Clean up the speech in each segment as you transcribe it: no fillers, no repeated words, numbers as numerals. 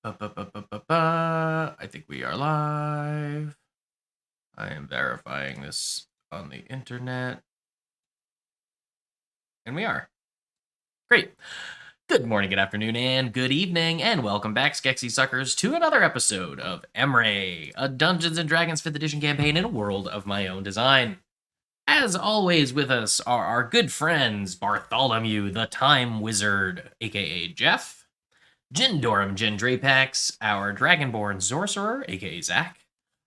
I think we are live. I am verifying this on the internet. And we are. Great. Good morning, good afternoon, and good evening, and welcome back, Skexy Suckers, to another episode of Emrae, a Dungeons & Dragons 5th edition campaign in a world of my own design. As always, with us are our good friends, Bartholomew, the Time Wizard, aka Jeff, Jindorum Jin Drapax, our Dragonborn Sorcerer, aka Zach,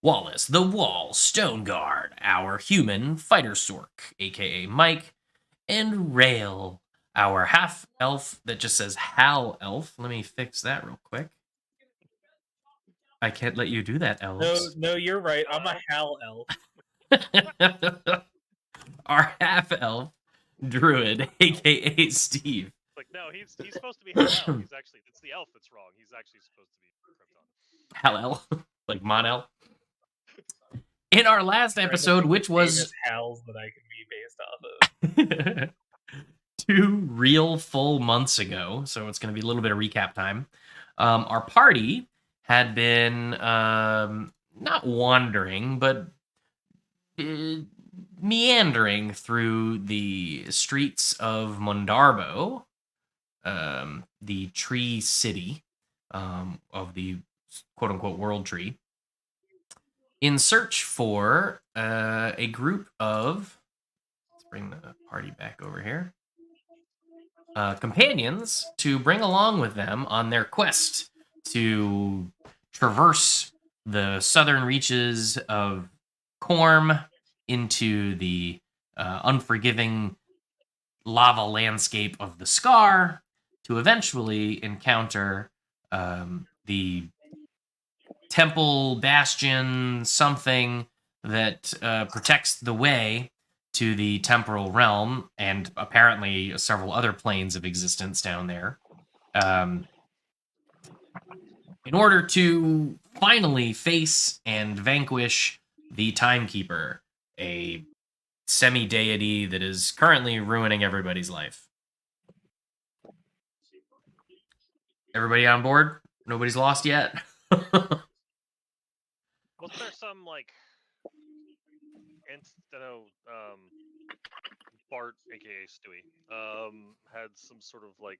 Wallace the Wall Stone Guard, our human fighter Sork, aka Mike, and Rail, our half elf that just says Hal Elf. Let me fix that real quick. I can't let you do that, elves. No, you're right. I'm a Hal elf. Our half elf druid, aka Steve. Like, no, he's supposed to be Hal El. He's actually, it's the elf that's wrong. He's actually supposed to be Krypton. Hal El, like Mon-El. In our last episode, which was Hals that I can be based off of. 2 real full months ago, so it's going to be a little bit of recap time. Our party had been not wandering, but meandering through the streets of Mondarbo, the tree city of the quote-unquote world tree, in search for a group of, let's bring the party back over here, companions to bring along with them on their quest to traverse the southern reaches of Corm into the unforgiving lava landscape of the Scar to eventually encounter the temple bastion something that protects the way to the temporal realm and apparently several other planes of existence down there, in order to finally face and vanquish the Timekeeper, a semi-deity that is currently ruining everybody's life. Everybody on board? Nobody's lost yet? Wasn't there some, like, Bart, aka Stewie, had some sort of, like,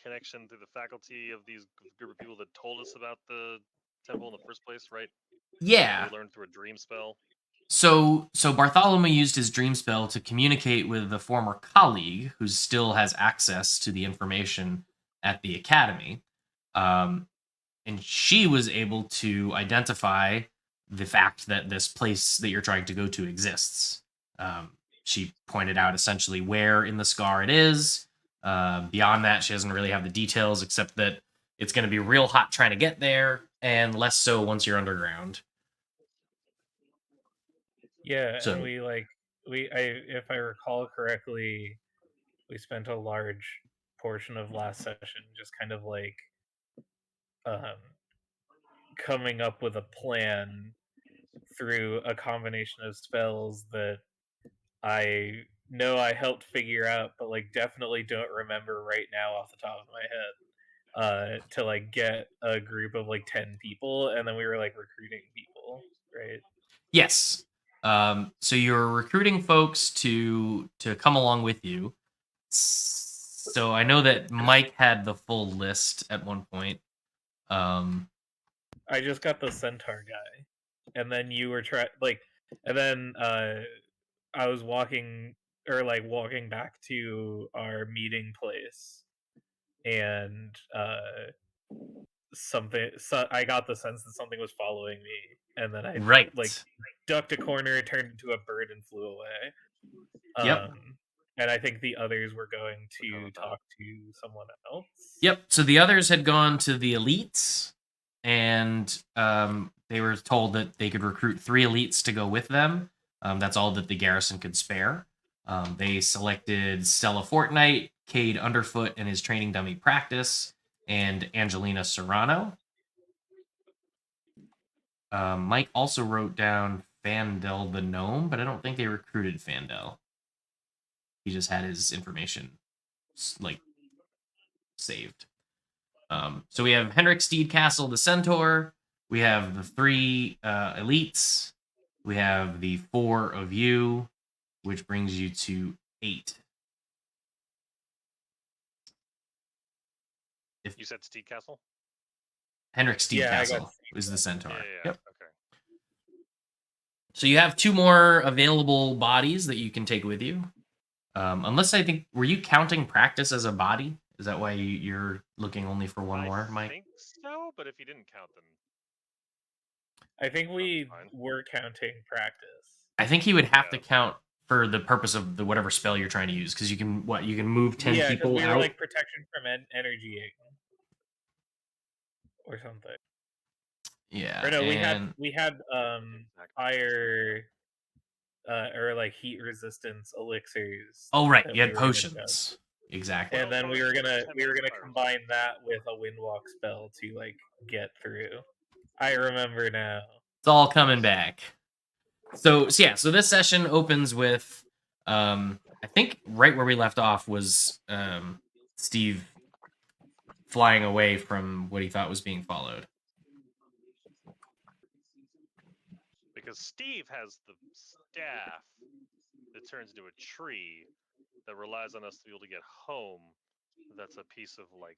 connection through the faculty of these group of people that told us about the temple in the first place, right? Yeah. We learned through a dream spell. So Bartholomew used his dream spell to communicate with the former colleague who still has access to the information at the academy. And she was able to identify the fact that this place that you're trying to go to exists. She pointed out essentially where in the Scar it is. Beyond that, she doesn't really have the details, except that it's going to be real hot trying to get there, and less so once you're underground. Yeah, so, and if I recall correctly, we spent a large portion of last session just kind of like coming up with a plan through a combination of spells that I know I helped figure out, but like definitely don't remember right now off the top of my head. To like get a group of like 10 people, and then we were like recruiting people, right? Yes. So you're recruiting folks to come along with you. So I know that Mike had the full list at one point. I just got the centaur guy, and then you were and then I was walking back to our meeting place, and I got the sense that something was following me, and then I ducked a corner, turned into a bird, and flew away. Yep. And I think the others were going to talk to someone else. Yep. So the others had gone to the elites, and they were told that they could recruit 3 elites to go with them. That's all that the garrison could spare. They selected Stella Fortnite, Cade Underfoot and his training dummy Practice, and Angelina Serrano. Mike also wrote down Fandel the Gnome, but I don't think they recruited Fandel. He just had his information, like, saved. So we have Henrik Steed Castle, the Centaur. We have the 3 elites. We have the 4 of you, which brings you to 8. You said Steed Castle? Henrik Steed Yeah, I got Castle Steed is the Centaur. Yeah. Yep. Okay. So you have 2 more available bodies that you can take with you. Unless I think, were you counting practice as a body? Is that why you're looking only for one more, I Mike? think so, but if you didn't count them, I think we fine. were counting practice. I think he would have to Yeah. count for the purpose of the whatever spell you're trying to use, because you can move 10 Yeah, because people we were out. like protection from energy or something. Yeah, Or no, and we had Exactly. fire or like heat resistance elixirs. oh right, that you had we were gonna chug. potions. Exactly. And then we Well, were gonna 10 minutes fire combine that with a windwalk spell to like get through. I remember now. It's all coming back. So yeah, so this session opens with I think right where we left off was Steve flying away from what he thought was being followed. because Steve has the staff that turns into a tree that relies on us to be able to get home. That's a piece of like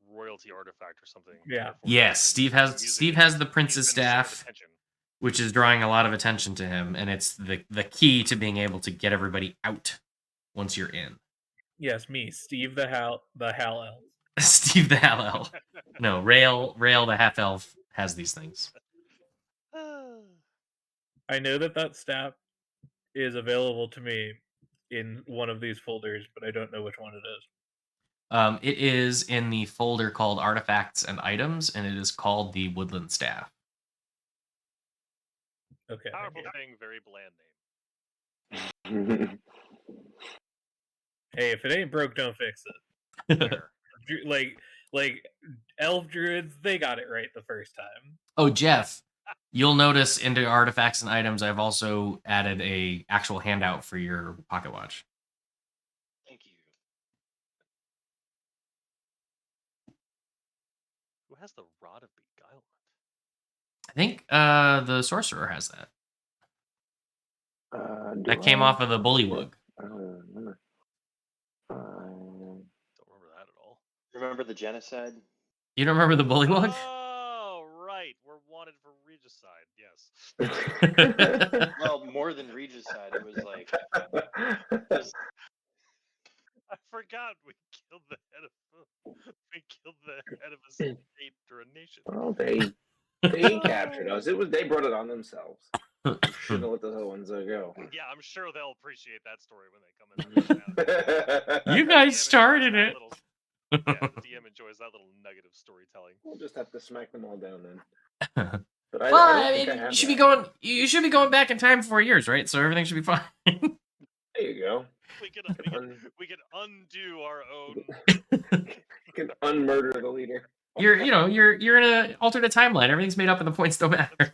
royalty artifact or something. Yeah. Therefore, Yes, he's been Steve using it. has the He's prince's been center of staff, attention. which is drawing a lot of attention to him, and it's the key to being able to get everybody out once you're in. Yes, me, Steve the Hal Elf. Steve the half elf. No, Rail the half elf has these things. I know that staff is available to me in one of these folders, but I don't know which one it is. It is in the folder called Artifacts and Items, and it is called the Woodland Staff. Okay. Powerful thing, very bland name. Hey, if it ain't broke, don't fix it. Fair. Like elf druids, they got it right the first time. Oh, Jeff, you'll notice into Artifacts and Items, I've also added a actual handout for your pocket watch. Thank you. Who has the Rod of Beguilement? I think the sorcerer has that. That came off of the Bullywug. Don't remember that at all. Remember the genocide? You don't remember the Bullywug? Oh, right. We're wanted for regicide. Yes. Well, more than regicide, it was like I forgot we killed the head of a state or a nation. Well, they captured us. They brought it on themselves. Shouldn't have let those other ones go. Yeah, I'm sure they'll appreciate that story when they come in. You guys started it. Yeah, the DM enjoys that little nugget of storytelling. We'll just have to smack them all down then. But Well, I mean, you should be going back in time 4 years, right? So everything should be fine. There you go. We can undo our own. You can unmurder the leader. You're in an alternate timeline. Everything's made up, and the points don't matter.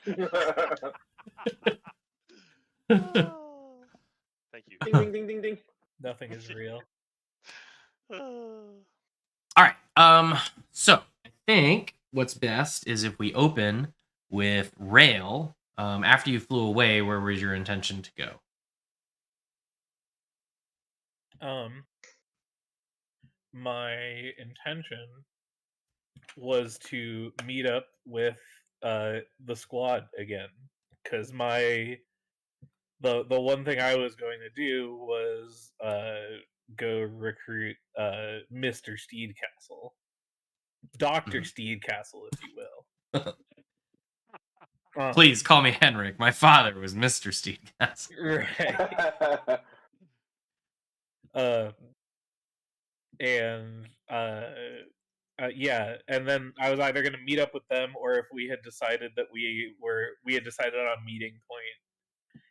Thank you. Ding ding ding ding ding. Nothing is real. All right. So I think what's best is if we open with Rail. After you flew away, where was your intention to go? My intention was to meet up with the squad again, because the one thing I was going to do was go recruit Mr. Steedcastle, Dr. Steedcastle, if you will. Please call me Henrik. My father was Mr. Steedcastle. Right. Yeah, and then I was either going to meet up with them, or if we had decided that we had decided on a meeting point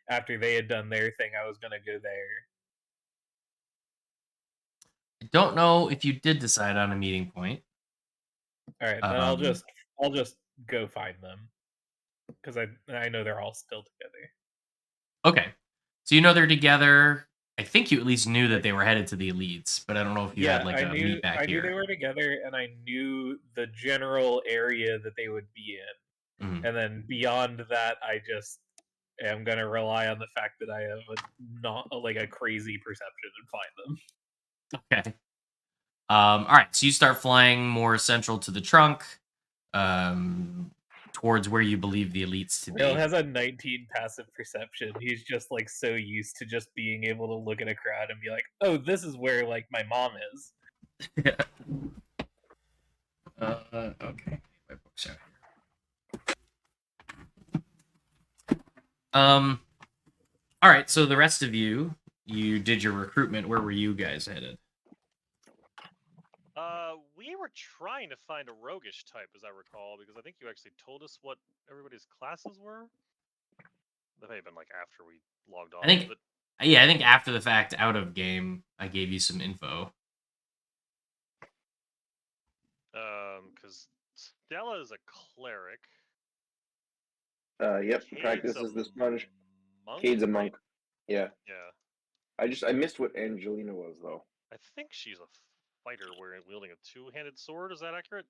after they had done their thing, I was going to go there. I don't know if you did decide on a meeting point. All right, then I'll just go find them, because I know they're all still together. Okay, so you know they're together. I think you at least knew that they were headed to the elites, but I don't know if you had like a meet back I knew they here. were together, and I knew the general area that they would be in. Mhm. And then beyond that, I just am gonna rely on the fact that I have a crazy perception and find them. Okay. All right. So you start flying more central to the trunk, towards where you believe the elites to Bill be. has a 19 passive perception. He's just like so used to just being able to look at a crowd and be like, "Oh, this is where like my mom is." Okay. My book's out here. All right. So the rest of you, you did your recruitment. Where were you guys headed? We were trying to find a roguish type, as I recall, because I think you actually told us what everybody's classes were. That may have been like after we logged off. I think, yeah, I think after the fact, out of game, I gave you some info. Because Stella is a cleric. Yep. Cade's Practices a the sponge. monk, Cade's a right? monk. Yeah. Yeah. I missed what Angelina was though. I think she's a fighter wielding a two-handed sword. Is that accurate?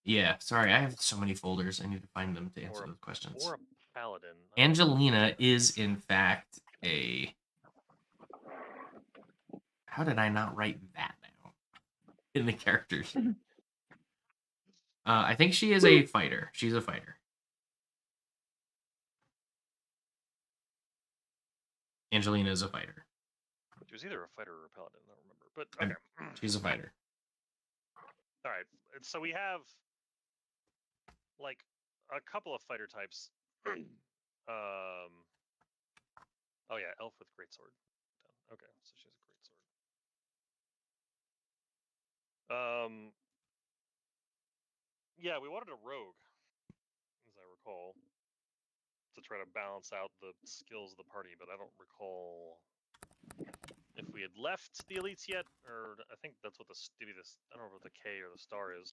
Yeah, sorry, I have so many folders. I need to find them to answer those questions. Or a paladin. Angelina is, in fact, a... How did I not write that down in the characters? I think she is a fighter. She's a fighter. Angelina is a fighter. She was either a fighter or a paladin. I don't remember. But okay. She's a fighter. All right. So we have like a couple of fighter types. Oh yeah, elf with greatsword. Okay, so she has a greatsword. Yeah, we wanted a rogue, as I recall, to try to balance out the skills of the party, but I don't recall if we had left the elites yet, or I think that's what maybe this, I don't know what the K or the star is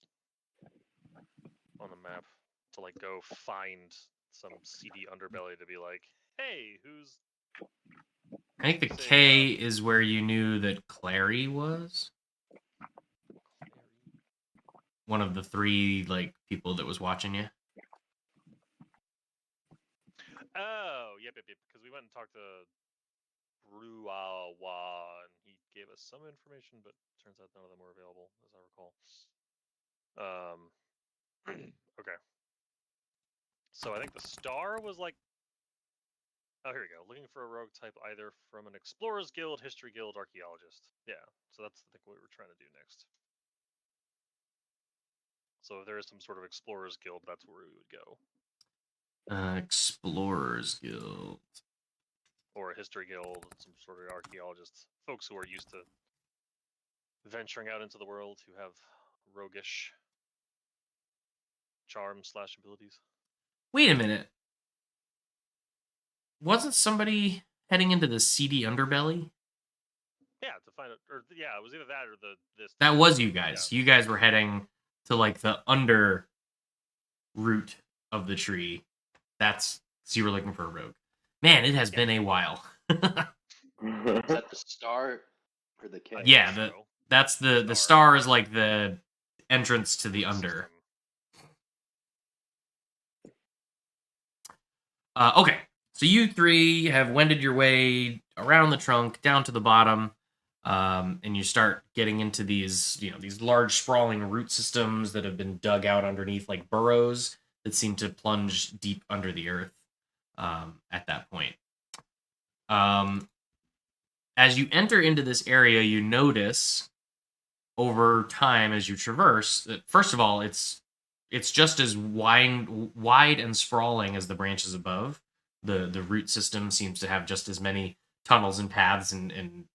on the map, to like go find some seedy underbelly to be like, hey, who's... I think the K is where you knew that Clary was. One of the three like people that was watching you. Oh, yep. Because we went and talked to Ruawa, and he gave us some information, but turns out none of them were available, as I recall. Okay. So I think the star was like... Oh, here we go. Looking for a rogue type either from an Explorers Guild, History Guild, Archaeologist. Yeah, so that's I think what we were trying to do next. So if there is some sort of Explorers Guild, that's where we would go. Explorers Guild. Or a History Guild, some sort of archaeologists. Folks who are used to venturing out into the world, who have roguish charm/abilities. Wait a minute. Wasn't somebody heading into the seedy underbelly? Yeah, to find it, or yeah, it was either that or this. That was you guys. Yeah. You guys were heading to like the under root of the tree. So you were looking for a rogue. Man, it has been a while. Is that the star or the K? Yeah, that's the star is like the entrance to the under. Okay, so you three have wended your way around the trunk down to the bottom, and you start getting into these large sprawling root systems that have been dug out underneath like burrows that seem to plunge deep under the earth. At that point, as you enter into this area, you notice over time as you traverse that first of all it's just as wide and sprawling as the branches above. The root system seems to have just as many tunnels and paths and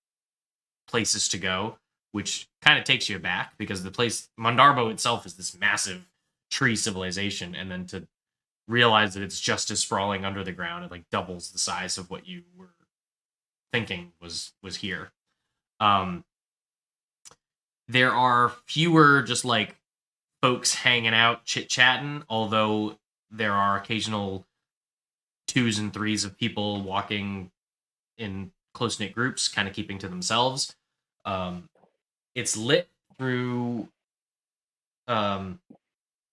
places to go, which kind of takes you aback because the place Mondarbo itself is this massive tree civilization, and then to realize that it's just as sprawling under the ground, it like doubles the size of what you were thinking was here. There are fewer just like folks hanging out chit-chatting, although there are occasional twos and threes of people walking in close-knit groups, kind of keeping to themselves. It's lit through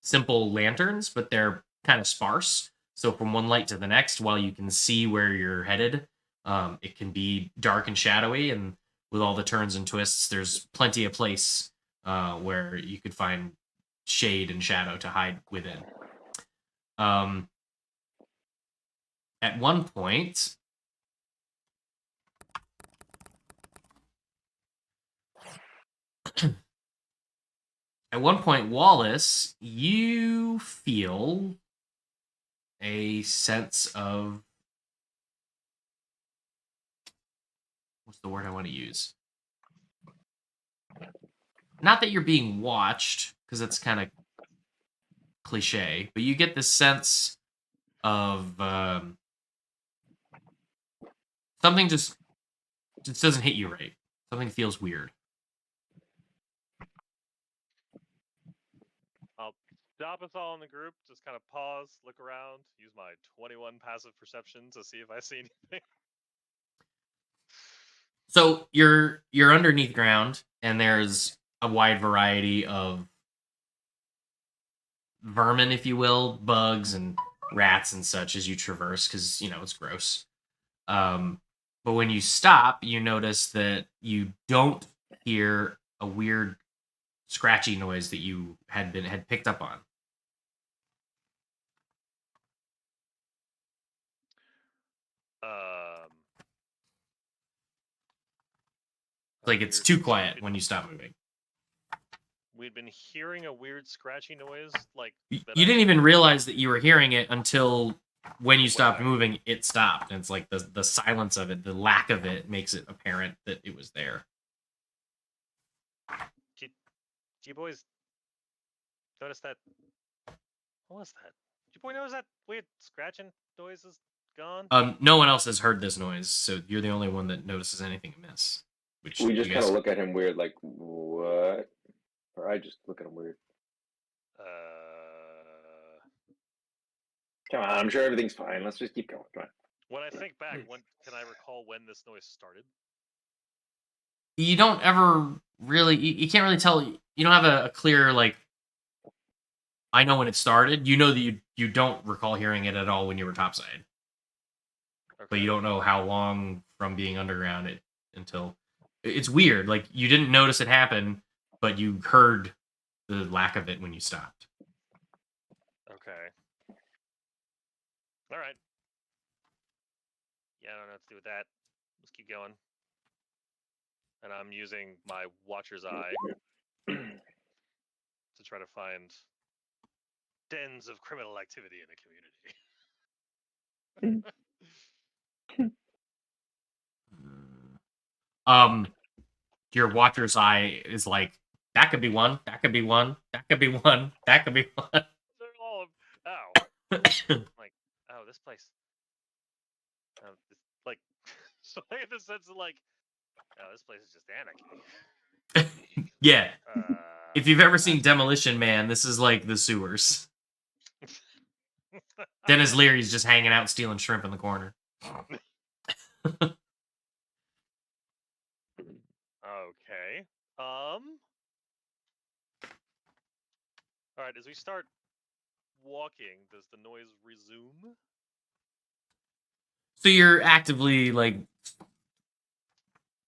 simple lanterns, but they're kind of sparse. So from one light to the next, while you can see where you're headed, it can be dark and shadowy. And with all the turns and twists, there's plenty of place where you could find shade and shadow to hide within. At one point, Wallace, you feel a sense of, what's the word I want to use? Not that you're being watched, because that's kind of cliche, but you get this sense of something just doesn't hit you right. Something feels weird. I'll stop us all in the group, just kind of pause, look around, use my 21 passive perception to see if I see anything. So you're underneath ground, and there's a wide variety of vermin, if you will, bugs and rats and such as you traverse, because it's gross. But when you stop, you notice that you don't hear a weird scratchy noise that you had picked up on. Like it's too quiet when you stop moving. We'd been hearing a weird scratchy noise, like You didn't even realize that you were hearing it until when you stopped back. moving, it stopped. And it's like the silence of it, the lack of it, makes it apparent that it was there. Do you boys notice that? What was that? Did you boys notice that weird scratching noise is gone? No one else has heard this noise, so you're the only one that notices anything amiss. Which We just you kind guys of look at him weird, like, what? Or I just look at him weird. Come on, I'm sure everything's fine. Let's just keep going. Come on. When I think back, when can I recall when this noise started? You don't ever really, you can't really tell. You don't have a clear, like, I know when it started. You know that you don't recall hearing it at all when you were topside. Okay. But you don't know how long from being underground until it's weird. Like you didn't notice it happen, but you heard the lack of it when you stopped. Okay. All right. Yeah, I don't know what to do with that. Let's keep going. And I'm using my Watcher's Eye to try to find dens of criminal activity in the community. Your Watcher's Eye is like, that could be one, that could be one, that could be one, that could be one. They're all like, oh, this place. Like, so I get the sense of like, oh, this place is just anarchy. Yeah. If you've ever seen Demolition Man, this is like the sewers. Dennis Leary's just hanging out stealing shrimp in the corner. Okay. All right, as we start walking, does the noise resume? So you're actively like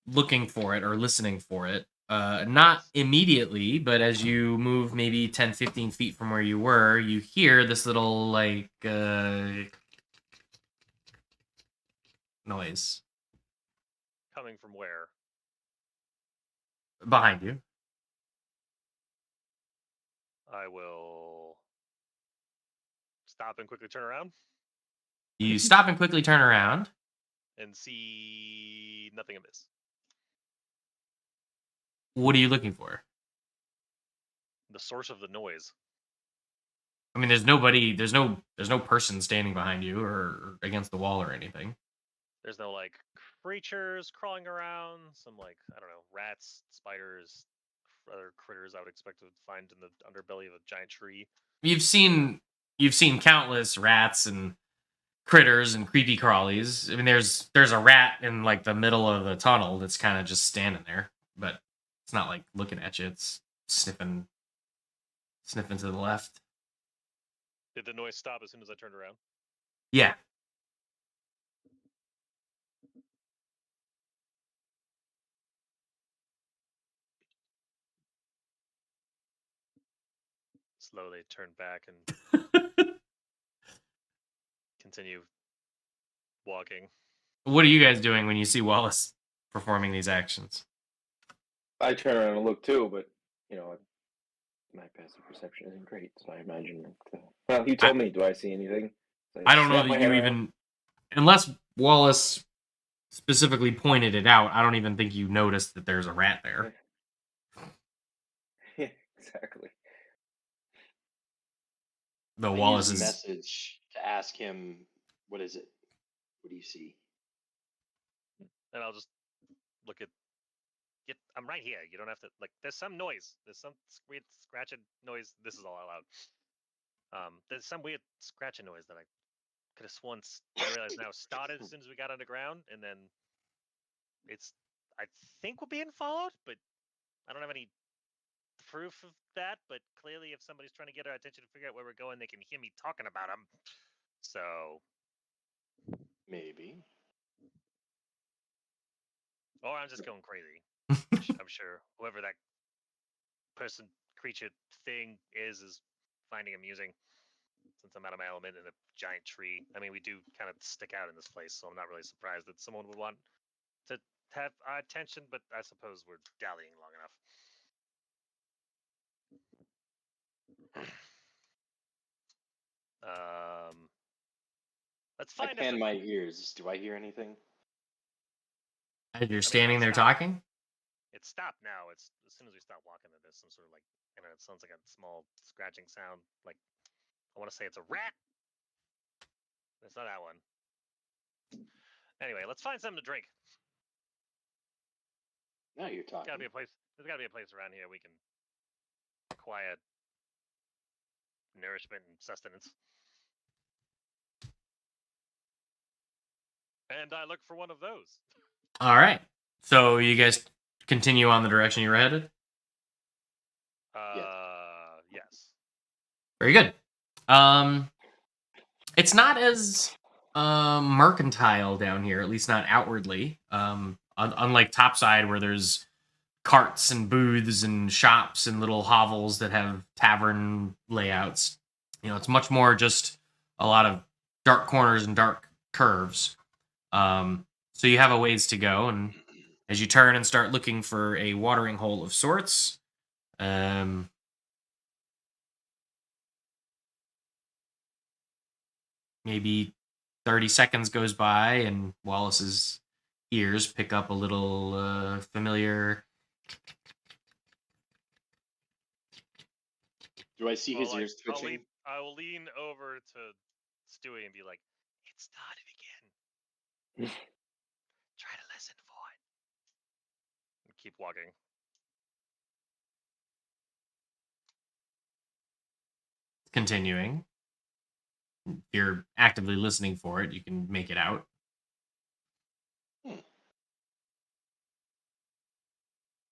looking for it or listening for it. Not immediately, but as you move maybe 10, 15 feet from where you were, you hear this little like noise Coming from where? behind you. I will stop and quickly turn around You stop and quickly turn around. and see nothing amiss. What are you looking for? The source of the noise. I mean, there's no person standing behind you or against the wall or anything. There's no like creatures crawling around, some like, I don't know, rats, spiders, other critters I would expect to find in the underbelly of a giant tree. You've seen countless rats and critters and creepy crawlies. I mean, there's a rat in like the middle of the tunnel that's kind of just standing there, but it's not like looking at you. It's sniffing to the left. Did the noise stop as soon as I turned around? Yeah. Slowly turn back and continue walking. What are you guys doing when you see Wallace performing these actions? I turn around and look too, but you know, my passive perception isn't great, so I imagine that. Well, you told me. Do I see anything? So I don't know snap my that you head even, unless Wallace specifically pointed it out. I don't even think you noticed that there's a rat there. Yeah, exactly. Though I Wallace use a is message to ask him, what is it? What do you see? And I'll just look at. I'm right here. You don't have to like. There's some noise. There's some weird scratching noise. This is all out loud. There's some weird scratching noise that I could have sworn. I realize now started as soon as we got underground, and then it's. I think we're being followed, but I don't have any proof of that. But clearly, if somebody's trying to get our attention to figure out where we're going, they can hear me talking about them. So, Maybe. or I'm just going crazy. I'm sure whoever that person, creature, thing is finding amusing. Since I'm out of my element in a giant tree. I mean, we do kind of stick out in this place, so I'm not really surprised that someone would want to have our attention, but I suppose we're dallying long enough. Let's I find pan my ears. Do I hear anything? as you're standing there talking. It stopped now. It's as soon as we stop walking, there's some sort of like, it sounds like a small scratching sound. Like, I want to say it's a rat. It's not that one. Anyway, let's find something to drink. Now you're talking. There's gotta be a place around here we can acquire nourishment and sustenance. And I look for one of those. All right. So you guys continue on the direction you were headed? Yes. Very good. It's not as mercantile down here, at least not outwardly. Unlike Topside, where there's carts and booths and shops and little hovels that have tavern layouts. It's much more just a lot of dark corners and dark curves. So you have a ways to go, and as you turn and start looking for a watering hole of sorts, maybe 30 seconds goes by, and Wallace's ears pick up a little familiar. Do I see his ears twitching? I will lean over to Stewie and be like, "It started again. Try to listen for it." And keep walking. Continuing. If you're actively listening for it, you can make it out.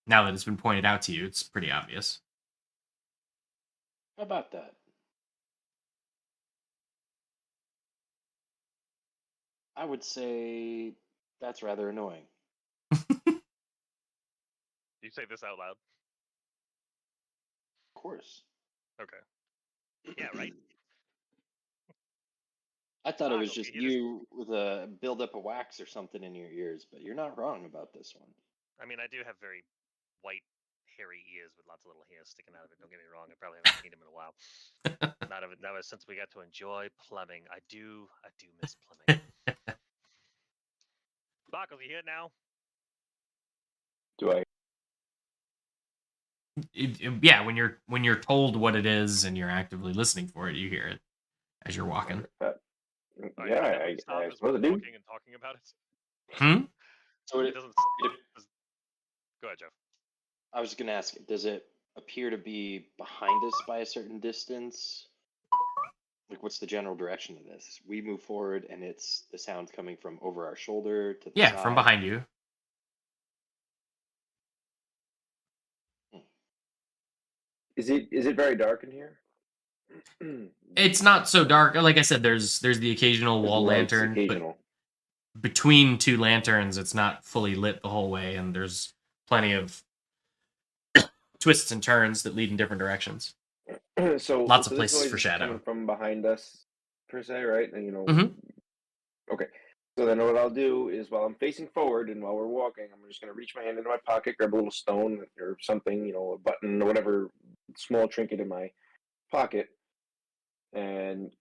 Now that it's been pointed out to you, it's pretty obvious. How about that? I would say that's rather annoying. You say this out loud? Of course. Okay. Yeah, right. I thought it was just you with a buildup of wax or something in your ears, but you're not wrong about this one. I mean, I do have very white, hairy ears with lots of little hairs sticking out of it. Don't get me wrong. I probably haven't cleaned them in a while. Not since we got to enjoy plumbing. I do miss plumbing. Buckles, you here now? Do I? Yeah, when you're told what it is and you're actively listening for it, you hear it as you're walking. Yeah, I suppose I do. Walking and talking about it. Hmm? So It doesn't. Go ahead, Jeff. I was going to ask, does it appear to be behind us by a certain distance? Like, what's the general direction of this? We move forward, and it's the sound coming from over our shoulder to the Yeah, from side. behind you. Is it very dark in here? It's not so dark. Like I said, there's the occasional There's wall lights lantern, but occasional. between two lanterns, it's not fully lit the whole way, and there's plenty of twists and turns that lead in different directions. So Lots of this places noise for is coming shadow. from behind us, per se, right? And Mhm. okay. So then what I'll do is while I'm facing forward and while we're walking, I'm just gonna reach my hand into my pocket, grab a little stone or something, a button or whatever small trinket in my pocket, and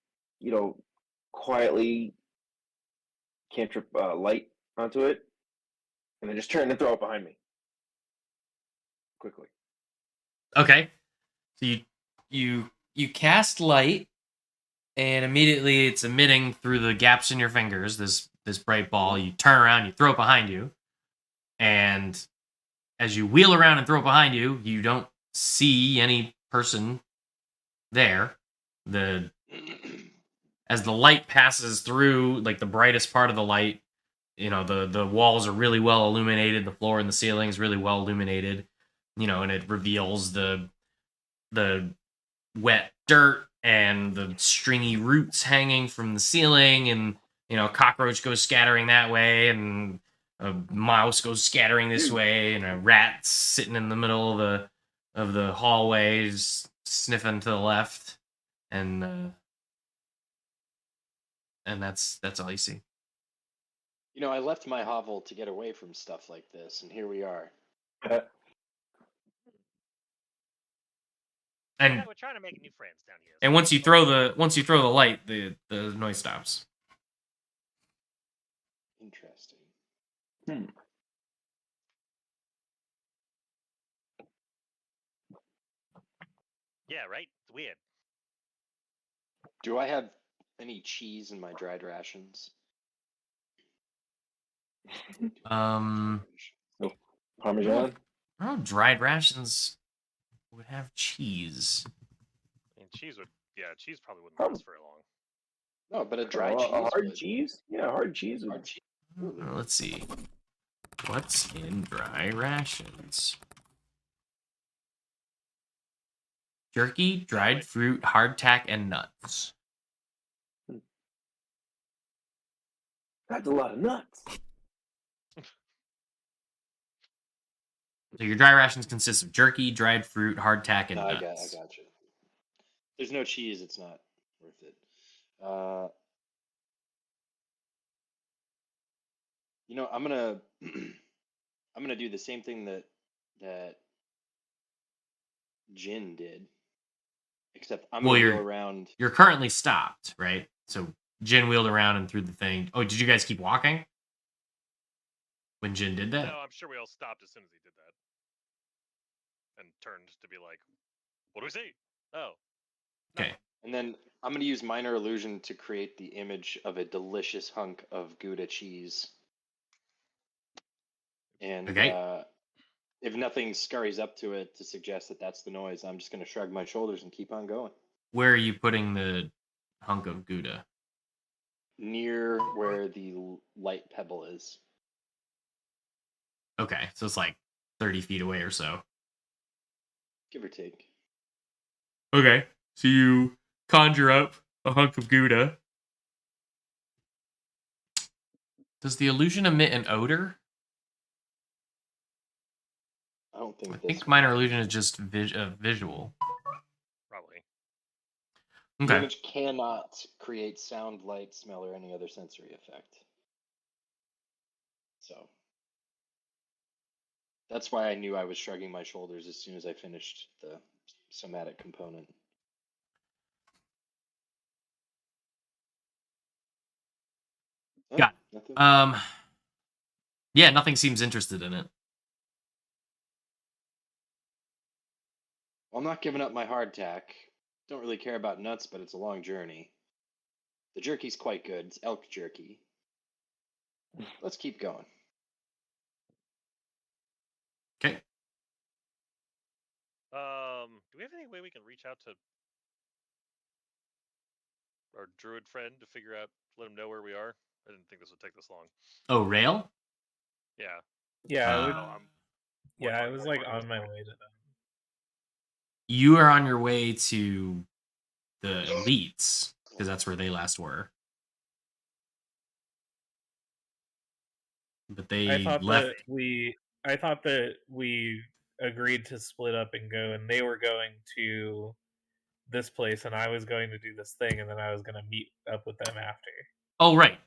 quietly cantrip light onto it, and then just turn and throw it behind me quickly. Okay. So you cast light, and immediately it's emitting through the gaps in your fingers. This bright ball. You turn around, you throw it behind you, and as you wheel around and throw it behind you, you don't see any person there. As the light passes through, like the brightest part of the light, the walls are really well illuminated, the floor and the ceiling is really well illuminated, and it reveals the wet dirt and the stringy roots hanging from the ceiling, and a cockroach goes scattering that way, and a mouse goes scattering this way, and a rat sitting in the middle of the hallways sniffing to the left, and that's all you see. I left my hovel to get away from stuff like this, and here we are. And Yeah, we're trying to make new friends down here. and once you throw the light, the noise stops. Interesting. Yeah, right? It's weird. Do I have any cheese in my dried rations? No Parmesan. Oh, dried rations would have cheese. And cheese probably wouldn't Prob- last very long. No, but a dry a cheese hard would. cheese? Yeah, hard cheese would. Hard cheese. Absolutely. Let's see. What's in dry rations? Jerky, dried wait. fruit, hardtack, and nuts. That's a lot of nuts. So your dry rations consist of jerky, dried fruit, hardtack, and No, I nuts. got you. There's no cheese. It's not worth it. I'm gonna I'm gonna do the same thing that Jin did, except I'm Well, gonna wheel around. you're currently stopped, right? So Jin wheeled around and threw the thing. Oh, did you guys keep walking when Jin did that? No, I'm sure we all stopped as soon as he did that. And turned to be like, what do we see? Oh. Okay. And then I'm gonna use minor illusion to create the image of a delicious hunk of Gouda cheese. And Okay. if nothing scurries up to it to suggest that that's the noise, I'm just gonna shrug my shoulders and keep on going. Where are you putting the hunk of Gouda? Near where the light pebble is. Okay, so it's like 30 feet away or so. Give or take. Okay, so you conjure up a hunk of Gouda. Does the illusion emit an odor? I don't think I this think one minor does. illusion is just visual. Probably. The Okay. image cannot create sound, light, smell, or any other sensory effect. So that's why I knew I was shrugging my shoulders as soon as I finished the somatic component. Got Nothing. Yeah, nothing seems interested in it. Well, I'm not giving up my hardtack. Don't really care about nuts, but it's a long journey. The jerky's quite good. It's elk jerky. Let's keep going. Okay. Do we have any way we can reach out to our druid friend to figure out, let him know where we are? I didn't think this would take this long. Oh, Rail? Yeah. Yeah, Uh, I was like on my way to them. You are on your way to the elites because that's where they last were. But they I thought left. that we agreed to split up and go, and they were going to this place, and I was going to do this thing, and then I was going to meet up with them after. Oh, right.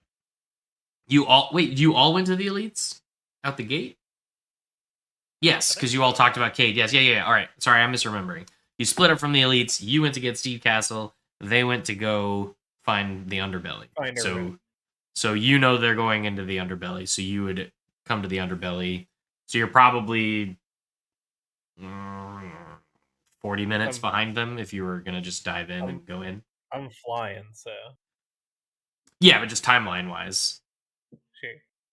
You all went to the elites out the gate? Yes, because you all talked about Cade. Yes, yeah. All right. Sorry, I'm misremembering. You split up from the elites. You went to get Steve Castle. They went to go find the underbelly. Find her room. So you know they're going into the underbelly. So you would come to the underbelly. So you're probably 40 minutes behind them if you were gonna just dive in and go in. I'm flying, so Yeah, but just timeline wise, sure.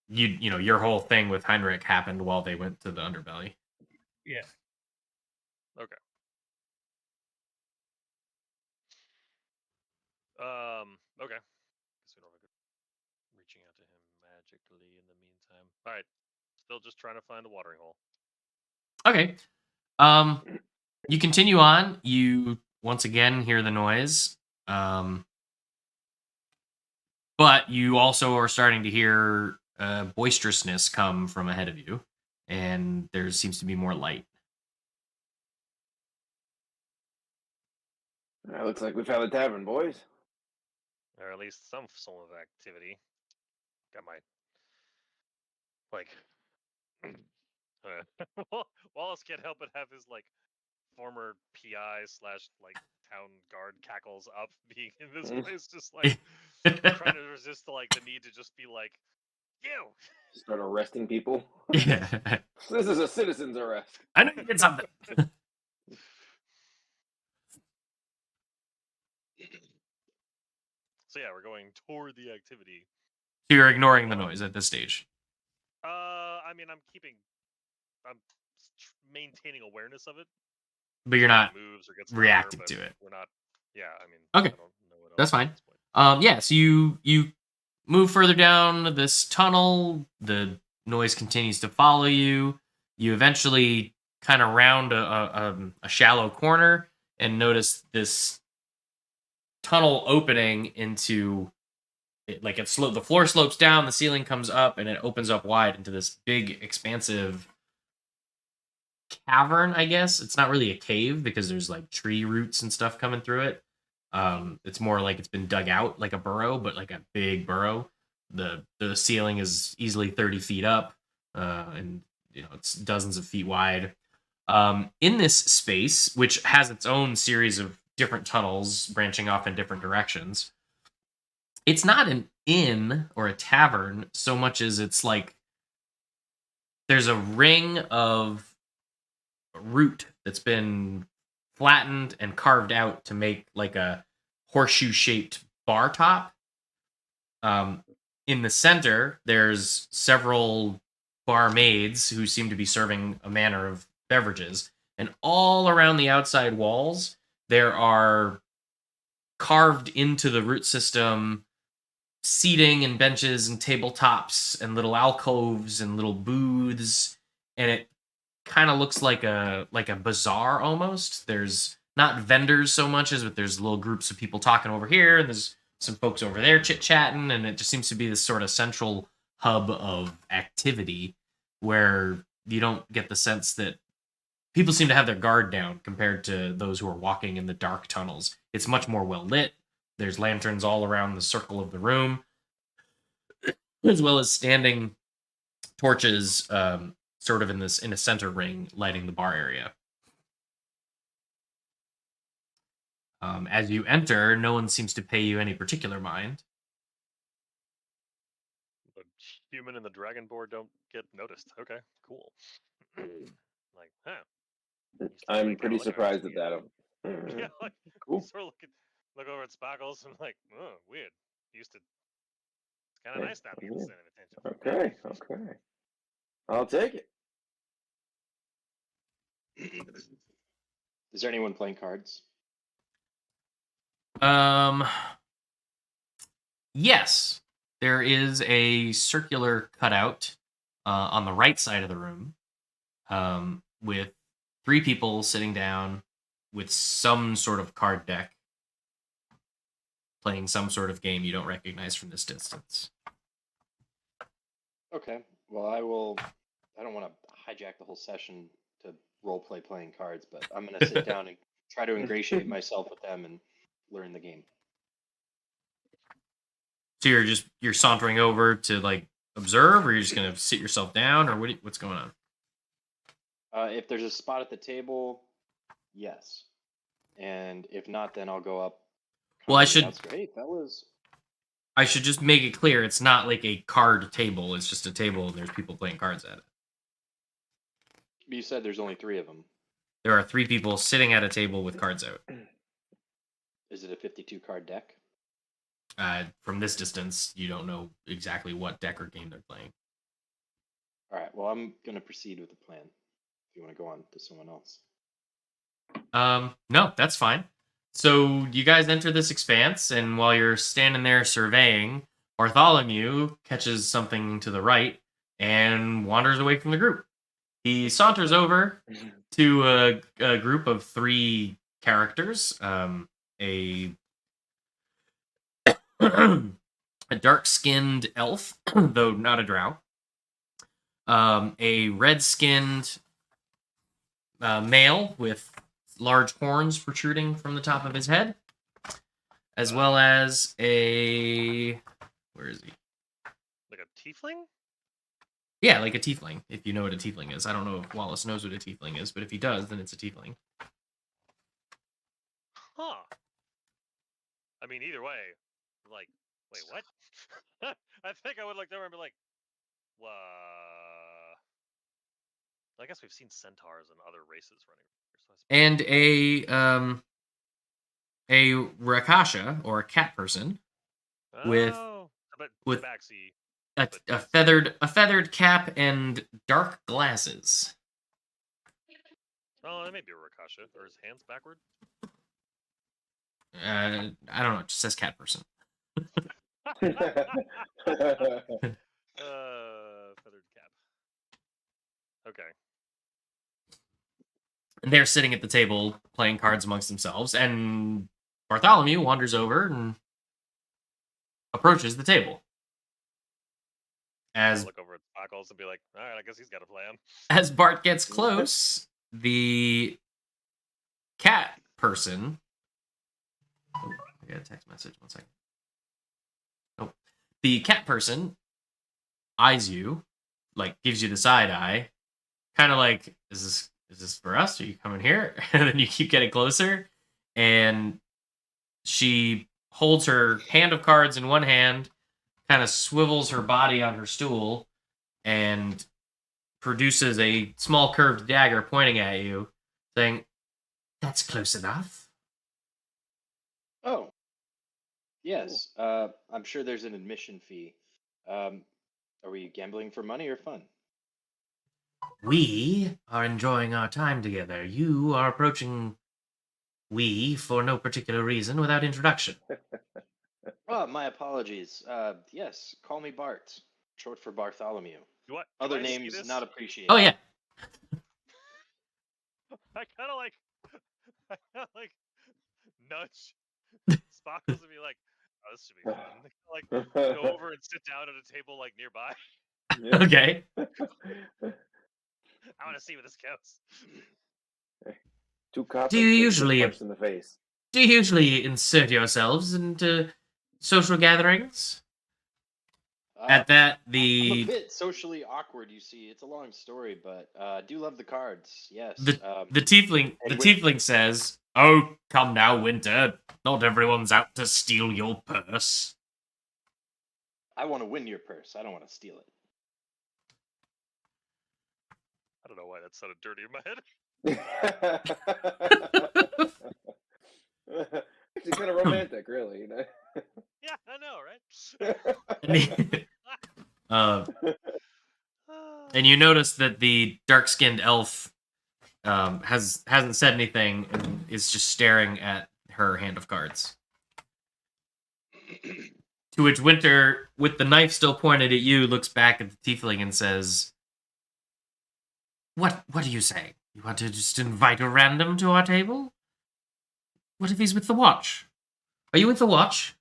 you know your whole thing with Heinrich happened while they went to the underbelly. Yeah. Okay. Okay. Guess we don't have a good reaching out to him magically in the meantime. All right. Still just trying to find the watering hole. Okay. You continue on. You once again hear the noise. But you also are starting to hear boisterousness come from ahead of you, and there seems to be more light. Looks like we found the tavern, boys. Or at least some form of activity. Got my like Wallace can't help but have his like former PI slash like town guard cackles up being in this place, just like trying to resist like the need to just be like, you Start arresting people. Yeah. This is a citizen's arrest. I know you did something. So yeah, we're going toward the activity. So you're ignoring the noise at this stage. I mean, I'm maintaining awareness of it. But you're not moves or gets reacting louder, to it. We're not. Yeah, I mean, Okay. I don't know what else That's at fine. this point. Yeah, so you move further down this tunnel. The noise continues to follow you. You eventually kind of round a shallow corner and notice this tunnel opening into it, like it's the floor slopes down, the ceiling comes up, and it opens up wide into this big, expansive cavern. I guess it's not really a cave because there's like tree roots and stuff coming through it. It's more like it's been dug out like a burrow, but like a big burrow. The ceiling is easily 30 feet up, and it's dozens of feet wide. In this space, which has its own series of different tunnels branching off in different directions, it's not an inn or a tavern so much as it's like there's a ring of root that's been flattened and carved out to make like a horseshoe shaped bar top. In the center, there's several barmaids who seem to be serving a manner of beverages. And all around the outside walls, there are carved into the root system seating and benches and tabletops and little alcoves and little booths. And it kind of looks like a bazaar almost. There's not vendors so much as but there's little groups of people talking over here and there's some folks over there chit-chatting, and it just seems to be this sort of central hub of activity where you don't get the sense that people seem to have their guard down compared to those who are walking in the dark tunnels. It's much more well lit. There's lanterns all around the circle of the room, as well as standing torches sort of in a center ring lighting the bar area. As you enter, no one seems to pay you any particular mind. The human and the dragonborn don't get noticed. Okay, cool. Like, huh? Used to I'm freak pretty out, like, surprised at honestly, that. yeah, like Cool. sort of look over at Sparkles and like, oh, weird. Used to. It's kind of nice now to get the Yeah. center of attention. Okay. I'll take it. Is there anyone playing cards? Yes, there is a circular cutout on the right side of the room with 3 people sitting down with some sort of card deck playing some sort of game you don't recognize from this distance. Okay. Well, I don't want to hijack the whole session to role play playing cards, but I'm going to sit down and try to ingratiate myself with them and learn the game. So you're sauntering over to like observe, or you're just gonna sit yourself down, or what's going on? If there's a spot at the table, yes. And if not, then I'll go up. Well, Kind of the outskirts. Hey, fellas. I should just make it clear it's not like a card table. It's just a table and there's people playing cards at it. You said there's only 3 of them. There are 3 people sitting at a table with cards out. Is it a 52 card deck? From this distance, you don't know exactly what deck or game they're playing. All right. Well, I'm going to proceed with the plan. If you want to go on to someone else. No, that's fine. So you guys enter this expanse, and while you're standing there surveying, Bartholomew catches something to the right and wanders away from the group. He saunters over to a group of 3 characters. A a dark-skinned elf, though not a drow. A red-skinned male with large horns protruding from the top of his head, as well as a... Where is he? Like a tiefling? Yeah, like a tiefling, if you know what a tiefling is. I don't know if Wallace knows what a tiefling is, but if he does, then it's a tiefling. Huh. I mean, either way, like, wait, what? I think I would look over and be like, I guess we've seen centaurs and other races running. And a Rakasha, or a cat person, with tabaxi, a feathered cap and dark glasses. Oh, that may be a Rakasha. Or his hands backward? I don't know. It just says cat person. Feathered cap. Okay. And they're sitting at the table playing cards amongst themselves, and Bartholomew wanders over and approaches the table. I'll look over at Sparkles and be like, all right, I guess he's got a plan. As Bart gets close, the cat person... Oh, I got a text message. 1 second. Oh, the cat person eyes you, like gives you the side eye, kind of like, is this for us? Are you coming here? And then you keep getting closer, and she holds her hand of cards in one hand, kind of swivels her body on her stool, and produces a small curved dagger pointing at you, saying, "That's close enough." Oh. Yes. I'm sure there's an admission fee. Are we gambling for money or fun? We are enjoying our time together. You are approaching we for no particular reason without introduction. Oh, my apologies. Yes, call me Bart, short for Bartholomew. Other names not appreciated. Oh yeah. I kind of like nudge Sparkles and be like, oh, this should be fun. Like, go over and sit down at a table like nearby. Okay. I want to see where this goes. Two cops Do you usually in the face? Do you usually insert yourselves into social gatherings? At that, I'm a bit socially awkward. You see, it's a long story, but I do love the cards. Yes. the tiefling says, "Oh, come now, Winter. Not everyone's out to steal your purse." I want to win your purse. I don't want to steal it. I don't know why that sounded dirty in my head. It's kind of romantic, really. You know? Yeah, I know, right? And you notice that the dark-skinned elf hasn't said anything and is just staring at her hand of cards. To which Winter, with the knife still pointed at you, looks back at the tiefling and says, What do you say? You want to just invite a random to our table? What if he's with the watch? Are you with the watch?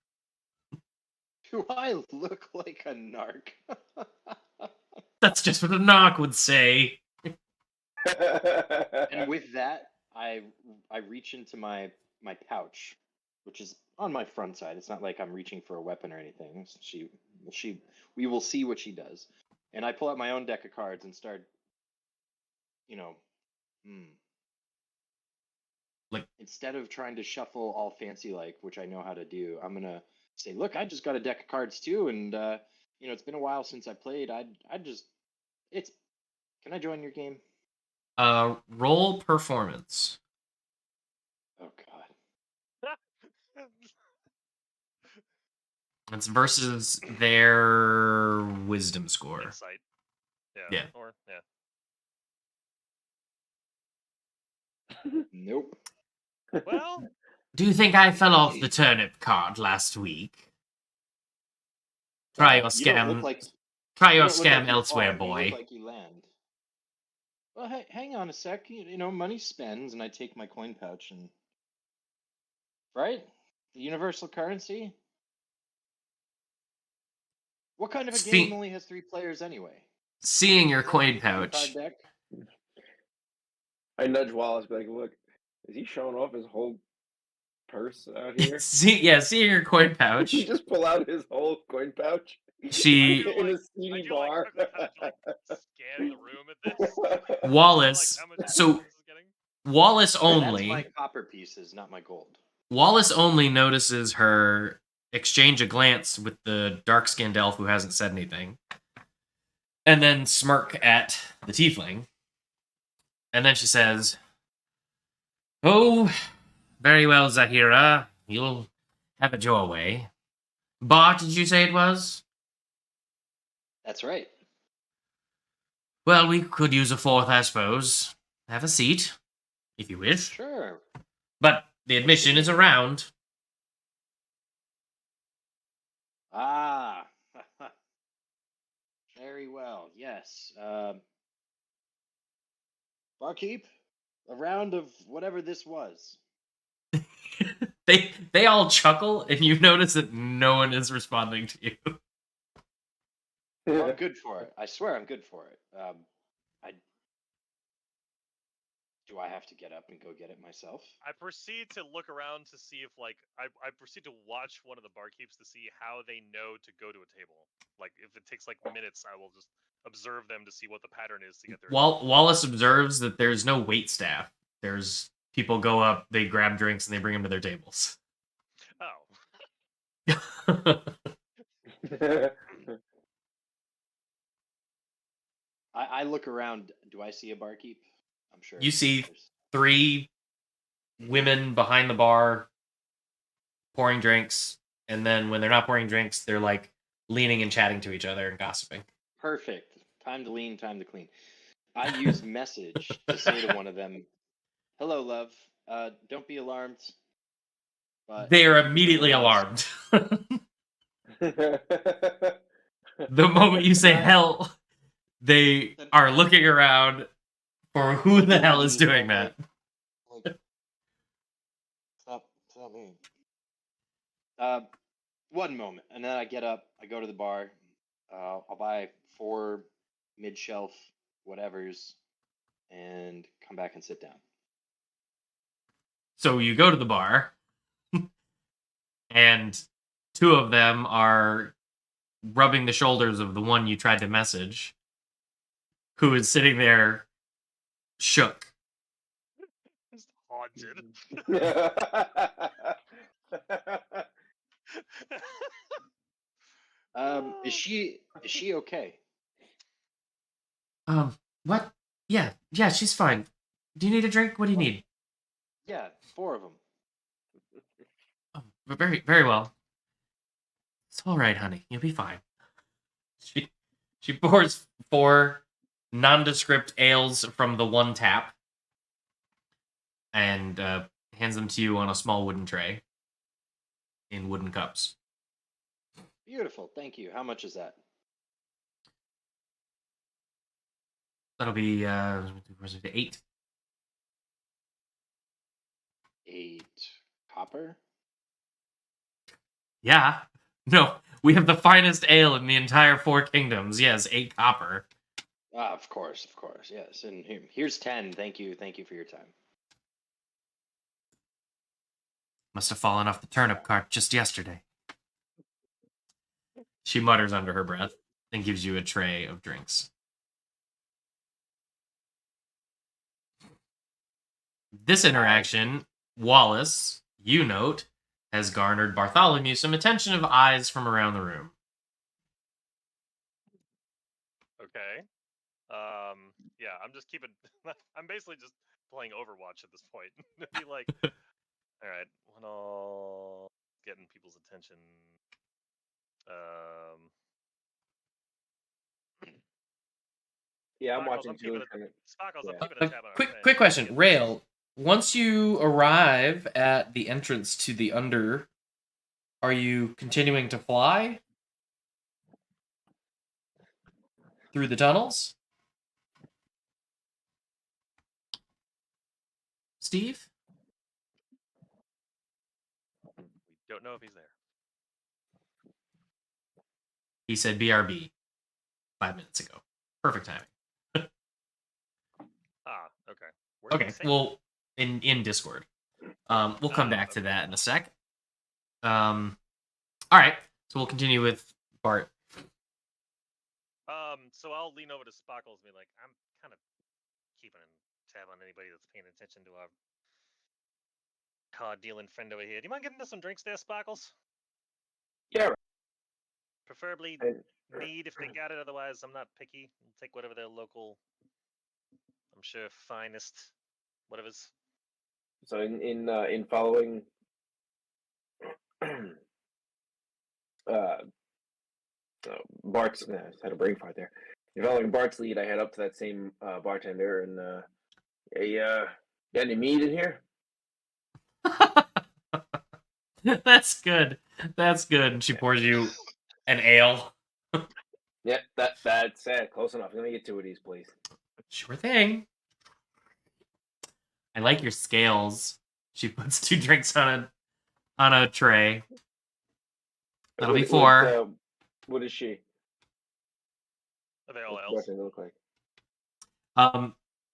Do I look like a narc? That's just what a narc would say. And with that, I reach into my pouch, which is on my front side. It's not like I'm reaching for a weapon or anything. We will see what she does. And I pull out my own deck of cards and start, you know, Like- instead of trying to shuffle all fancy like, which I know how to do, I'm gonna say, look, I just got a deck of cards too, and it's been a while since I played. Can I join your game? Roll performance. Oh God. It's versus their wisdom score. Insight. Yeah. Yeah. Or yeah. Nope. Well, Do you think I fell off the turnip card last week? Try your You don't look scam. like Try you your don't look like scam you elsewhere, fall, you boy. look like you land. Well, hang on a sec. Money spends, and I take my coin pouch and right, the universal currency. What kind of a game only has 3 players anyway? Seeing your Is that a coin 52 pouch, card deck? I nudge Wallace, be like, look, is he showing off his whole purse out here? seeing your coin He pouch, just pull out his whole coin pouch she in a I seedy do bar. quickly kind of scan the room at this. Wallace. How much So this is getting? Wallace That's only. my copper pieces, not my gold. Wallace only notices her exchange a glance with the dark-skinned elf who hasn't said anything, and then smirk at the tiefling. And then she says, "Oh, very well, Zahira. You'll have it your way. Bar, did you say it was? That's right. Well, we could use a fourth, I suppose. Have a seat, if you wish. Sure. But the admission is around." Ah. Very well. Yes. Barkeep, a round of whatever this was. They all chuckle, and you notice that no one is responding to you. I'm good for it. I swear I'm good for it. Do I have to get up and go get it myself? I proceed to look around to see if, I proceed to watch one of the barkeeps to see how they know to go to a table. Like, if it takes, minutes, I will just observe them to see what the pattern is to get there. Wallace observes that there's no wait staff. There's people go up, they grab drinks, and they bring them to their tables. Oh. I look around. Do I see a barkeep? I'm sure. You see 3 women behind the bar pouring drinks, and then when they're not pouring drinks, they're leaning and chatting to each other and gossiping. Perfect. Time to lean, time to clean. I use message to say to one of them, "Hello, love. Don't be alarmed." But They are immediately alarmed. The moment you say hell, they are looking around for who the hell is doing that. It's not me. One moment, and then I get up. I go to the bar. I'll buy 4 mid-shelf whatevers, and come back and sit down. So you go to the bar, and 2 of them are rubbing the shoulders of the one you tried to message, who is sitting there shook. Just haunted. Is she okay? What? Yeah, she's fine. Do you need a drink? What do you need? Yeah, 4 of them. Oh, very, very well. It's all right, honey. You'll be fine. She pours 4 nondescript ales from the one tap and hands them to you on a small wooden tray in wooden cups. Beautiful. Thank you. How much is that? That'll be 8. 8 copper? Yeah. No, we have the finest ale in the entire 4 kingdoms. Yes, 8 copper. Ah, of course. Yes. And here's 10. Thank you for your time. Must have fallen off the turnip cart just yesterday. She mutters under her breath and gives you a tray of drinks. This interaction, Wallace, you note, has garnered Bartholomew some attention of eyes from around the room. Okay. Yeah, I'm just keeping. I'm basically just playing Overwatch at this point. It'd be like, all right, what all getting people's attention? Yeah, I'm Sparkles, watching I'm keeping too. it. Sparkles, I'm Yeah. keeping a tab on our friend. Quick question, Rail. Once you arrive at the entrance to the Under, are you continuing to fly through the tunnels? Steve? We don't know if he's there. He said BRB 5 minutes ago. Perfect timing. Okay. Where did Okay, he say well, in Discord. We'll come back to okay. that in a sec. All right, so we'll continue with Bart. So I'll lean over to Sparkles and be like, I'm kind of keeping a tab on anybody that's paying attention to our card dealing friend over here. Do you mind getting us some drinks there, Sparkles? Yeah. Preferably And- mead if they got it. Otherwise, I'm not picky. I'll take whatever their local, I'm sure, finest, whatever's. So in following Bart's, I had a brain fart there. In following Bart's lead, I head up to that same bartender and hey, got any meat in here? That's good. That's good. And she pours you an ale. Yeah, that's close enough. Let me get 2 of these, please. Sure thing. I like your scales. She puts 2 drinks on a tray. That'll be 4. What is she? Are they all What's elves? bartender look like?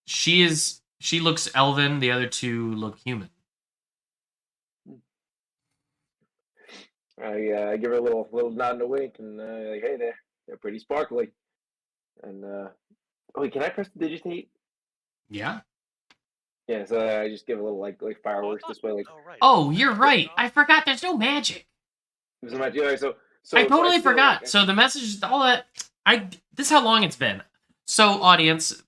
She looks elven. The other 2 look human. I give her a little nod and a wink, and like, hey, they're pretty sparkly. And wait, can I press the digitate? Yeah. Yeah, so I just give a little like fireworks display. Like, right. Oh, you're right. I forgot. There's no magic. so I I totally still, forgot. like, So the message, all that. This is how long it's been. So audience,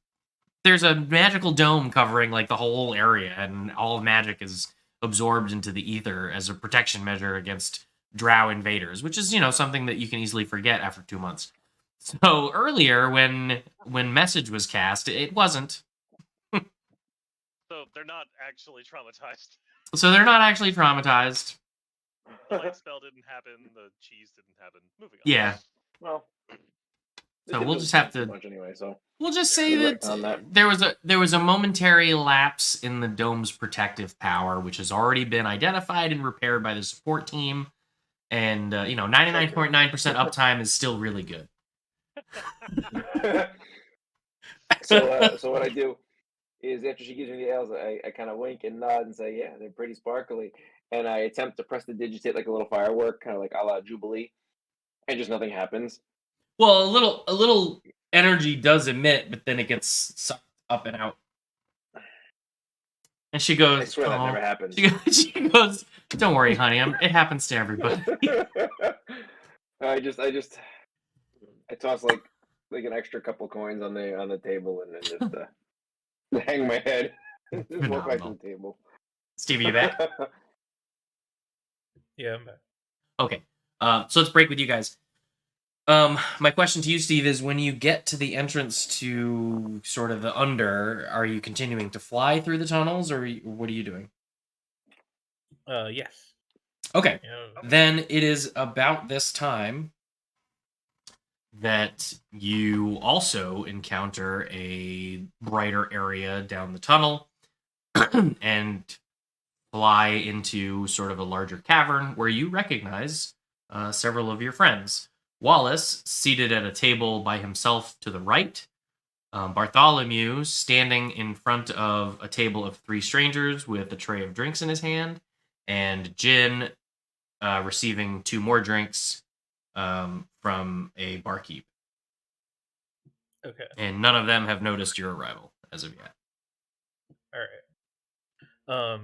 there's a magical dome covering like the whole area, and all magic is absorbed into the ether as a protection measure against drow invaders, which is something that you can easily forget after 2 months. So earlier, when message was cast, it wasn't. So they're not actually traumatized. So they're not actually traumatized. The light spell didn't happen. The cheese didn't happen. Moving on. Yeah. well, So we'll just have to. much anyway. So We'll just say Good that, on that. there was a momentary lapse in the dome's protective power, which has already been identified and repaired by the support team. And 99.9% uptime is still really good. so what I do is after she gives me the ales, I kind of wink and nod and say, yeah, they're pretty sparkly. And I attempt to press the digitate like a little firework, kind of like a la Jubilee, and just nothing happens. Well, a little energy does emit, but then it gets sucked up and out. And she goes, I swear that never happens. She goes, don't worry, honey. It happens to everybody. I toss like an extra couple coins on the table and then just hang my head. Just walk back to the table. Steve, are you back? Yeah, I'm back. Okay. So let's break with you guys. My question to you, Steve, is when you get to the entrance to sort of the Under, are you continuing to fly through the tunnels, or what are you doing? Yes. Okay. Yeah. Then it is about this time that you also encounter a brighter area down the tunnel and fly into sort of a larger cavern where you recognize several of your friends. Wallace, seated at a table by himself to the right, Bartholomew, standing in front of a table of three strangers with a tray of drinks in his hand, and Jin receiving two more drinks from a barkeep. Okay. And none of them have noticed your arrival as of yet. All right.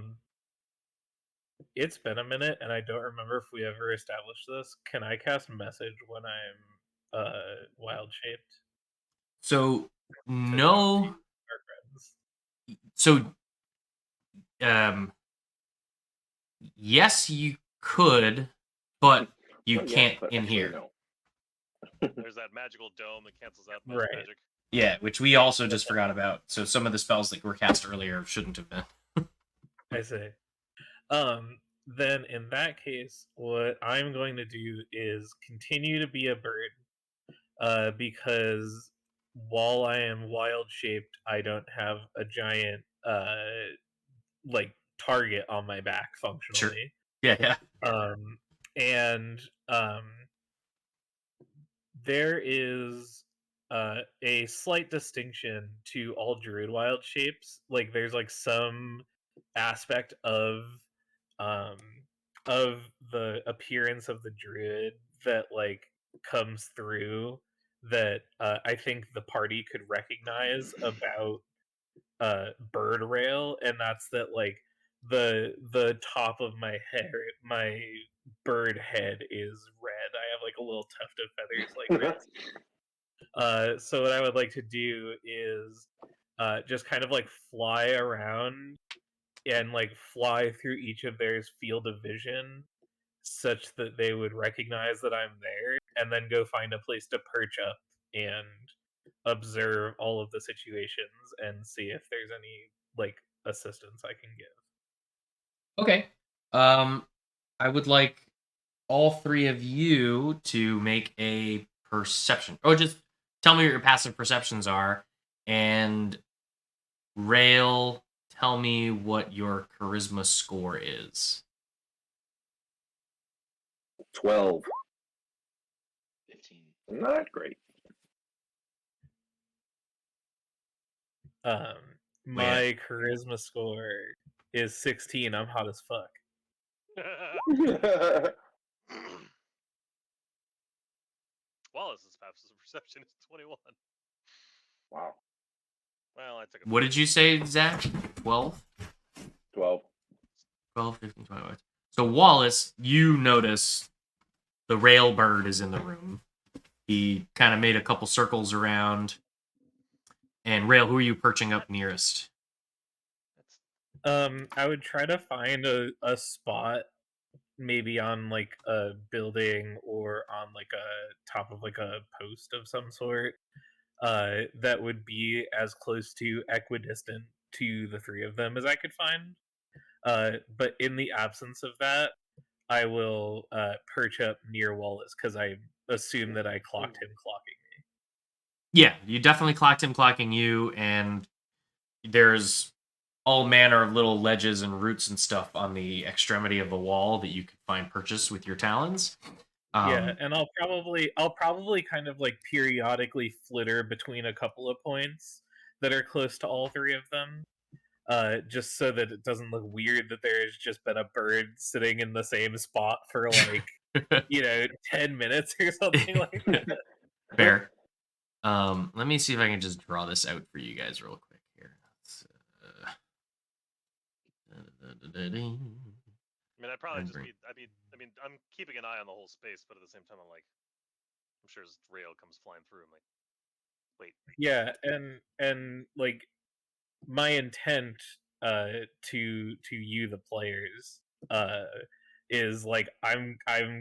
It's been a minute, and I don't remember if we ever established this. Can I cast message when I'm wild shaped So to talk to no. our friends? So yes, you could, but you Well, yes, can't but in actually here. no. There's that magical dome that cancels out most Right. magic. Yeah, which we also just forgot about. So some of the spells that were cast earlier shouldn't have been. I see. Then in that case, what I'm going to do is continue to be a bird, because while I am wild shaped, I don't have a giant like target on my back Sure. functionally. Yeah, yeah. Um, and there is a slight distinction to all druid wild shapes. Like there's like some aspect um of the appearance of the druid that like comes through that I think the party could recognize about bird rail, and that's that like the top of my hair, my bird head is red. I have like a little tuft of feathers like this. So what I would like to do is just kind of like fly around and like fly through each of theirs field of vision such that they would recognize that I'm there, and then go find a place to perch up and observe all of the situations and see if there's any like assistance I can give. Okay. I would like all three of you to make a perception. Oh, just tell me what your passive perceptions are, and Rail, tell me what your charisma score is. 12. 15. Not great. Um, my charisma score is 16. I'm hot as fuck. Wallace's passive perception is 21. Wow. Well, I took a What did you say, Zach? 12? 12. 12, 15, 20. So, Wallace, you notice the rail bird is in the room. He kind of made a couple circles around. And Rail, who are you perching up nearest? I would try to find a spot maybe on like a building or on like a top of like a post of some sort that would be as close to equidistant to the three of them as I could find. But in the absence of that, I will perch up near Wallace because I assume that I clocked him clocking me. Yeah, you definitely clocked him clocking you, and there's all manner of little ledges and roots and stuff on the extremity of the wall that you could find purchase with your talons. Yeah, and I'll probably kind of like periodically flitter between a couple of points that are close to all three of them, just so that it doesn't look weird that there's just been a bird sitting in the same spot for like 10 minutes or something like that. Fair. Let me see if I can just draw this out for you guys real quick here. I mean, I'd probably just be. I mean, I'm keeping an eye on the whole space, but at the same time, I'm sure as rail comes flying through, I'm like, wait. Yeah, and like my intent to you the players is like I'm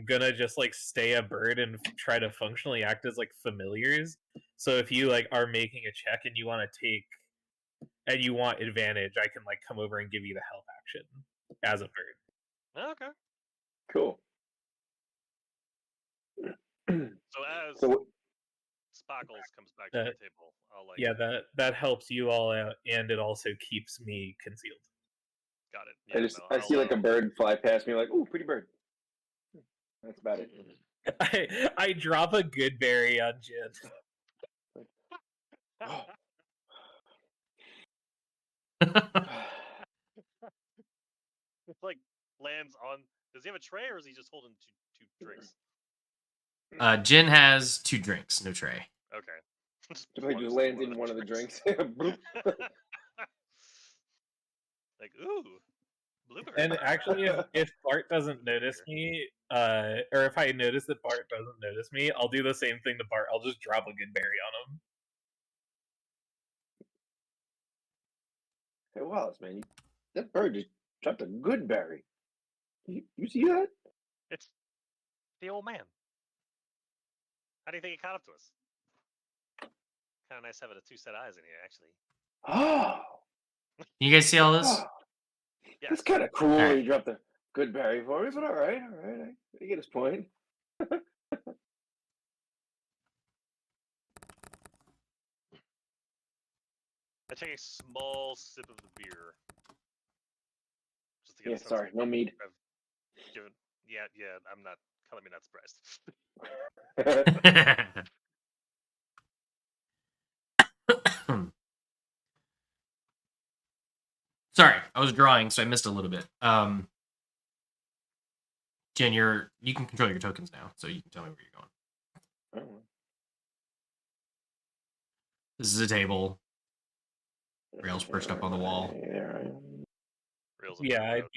gonna just like stay a bird and try to functionally act as like familiars. So if you like are making a check and you want to take and you want advantage, I can like come over and give you the help action as a bird. Okay. Cool. So as So sparkles comes back to That the table, I'll like. yeah, that helps you all out, and it also keeps me concealed. Got it. I Yeah, just no, I see like a bird fly past me, like, ooh, pretty bird. That's about it. I drop a good berry on Jin. It's like lands on. Does he have a tray or is he just holding two drinks? Jin has 2 drinks, no tray. Okay. Just like plunks lands one in of one of the drinks. drinks. Like, ooh, blueberry. And actually, if Bart doesn't notice me, or if I notice that Bart doesn't notice me, I'll do the same thing to Bart. I'll just drop a good berry on him. Hey, Wallace, man, that bird just dropped a good berry. You see that? It's the old man. How do you think he caught up to us? Kind of nice having the 2 set eyes in here, actually. Oh, You guys see all this? Yes. That's kind of cruel. All right. He dropped a good berry for me, but all right. I get his point. I take a small sip of the beer. Just to get Yeah, a sense sorry, of no mead. I've given. Yeah, I'm not. Color me not surprised. Sorry, I was drawing, so I missed a little bit. Jen, you can control your tokens now, so you can tell me where you're going. Oh. This is a table. Rails perched up on the wall. Rails and Yeah, railroad.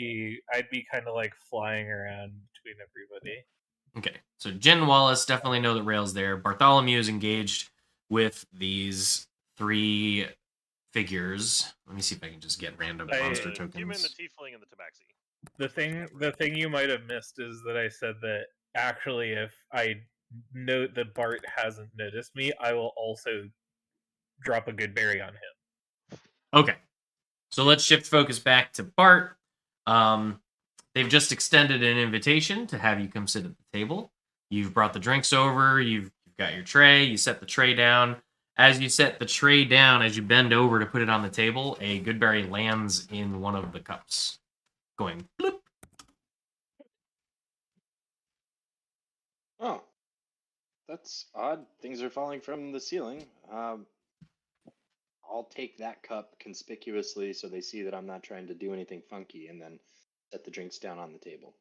I'd be kind of like flying around between everybody. Okay, so Jen and Wallace definitely know that Rail's there. Bartholomew is engaged with these 3 figures. Let me see if I can just get random monster The tokens. human, the tiefling, and the tabaxi. The thing you might have missed is that I said that actually, if I note that Bart hasn't noticed me, I will also drop a good berry on him. Okay, so let's shift focus back to Bart. They've just extended an invitation to have you come sit at the table. You've brought the drinks over. You've got your tray. You set the tray down. As you set the tray down, as you bend over to put it on the table, a goodberry lands in one of the cups, going bloop. Oh, that's odd. Things are falling from the ceiling. I'll take that cup conspicuously so they see that I'm not trying to do anything funky, and then set the drinks down on the table.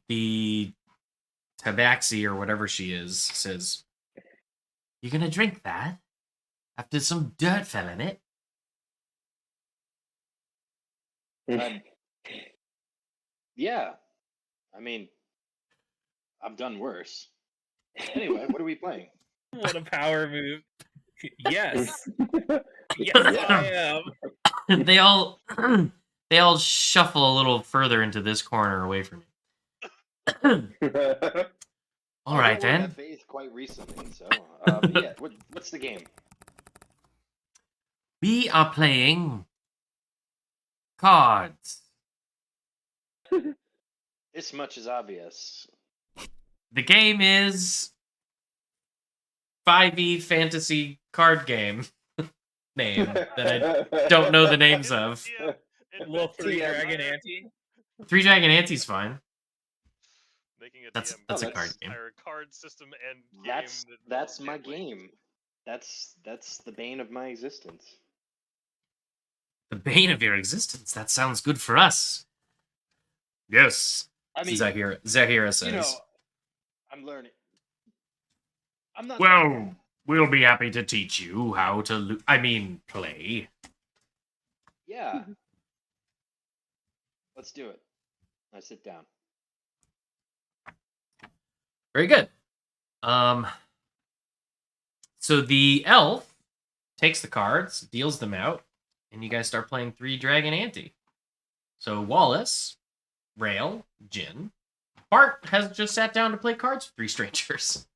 The tabaxi or whatever she is says, "You gonna drink that after some dirt fell in it?" Yeah, I mean, I've done worse. Anyway, what are we playing? What a power move! Yes, yes, I am. they all shuffle a little further into this corner away from you. All I right lowered then. FA quite recently, so but yeah. What's the game? We are playing cards. This much is obvious. The game is 5e fantasy card game name that I don't know the names of. Little TM. dragon ante. 3 Dragon Ante's fine. Making a That's DM a card game. entire card system and game. That's my game. That's the bane of my existence. The bane of your existence. That sounds good for us. Yes. I mean, Zahira says. you know, I'm learning. I'm not. Well, we'll be happy to teach you how to play. Yeah. Let's do it. I sit down. Very good. So the elf takes the cards, deals them out, and you guys start playing 3 Dragon Ante. So Wallace, Rail, Jin, Bart has just sat down to play cards with 3 strangers.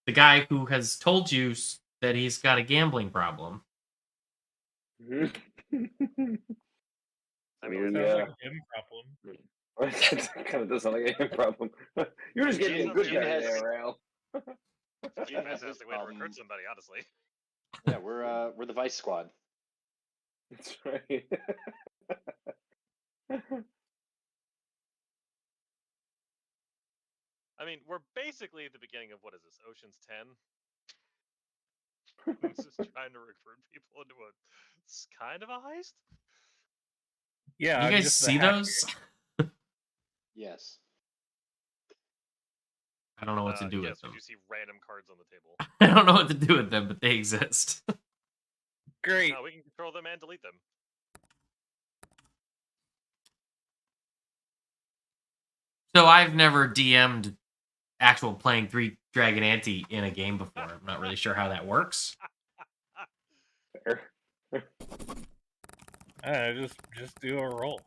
The guy who has told you that he's got a gambling problem. I mean, Sounds like a him problem. That kind of does sound like a problem. You're just getting a good Gene guy has- there, Al. It's a Gene has fantastic this way to problem. recruit somebody, honestly. Yeah, we're the Vice Squad. That's right. I mean, we're basically at the beginning of what is this, Ocean's 10? Who's just trying to recruit people into it's kind of a heist? Yeah, You I'm guys just the see hacker. those? Yes. I don't know what to do Yes, with them. we do see random cards on the table. I don't know what to do with them, but they exist. Great. We can control them and delete them. So I've never DM'd actual playing 3 Dragon Ante in a game before. I'm not really sure how that works. Fair. Just do a roll.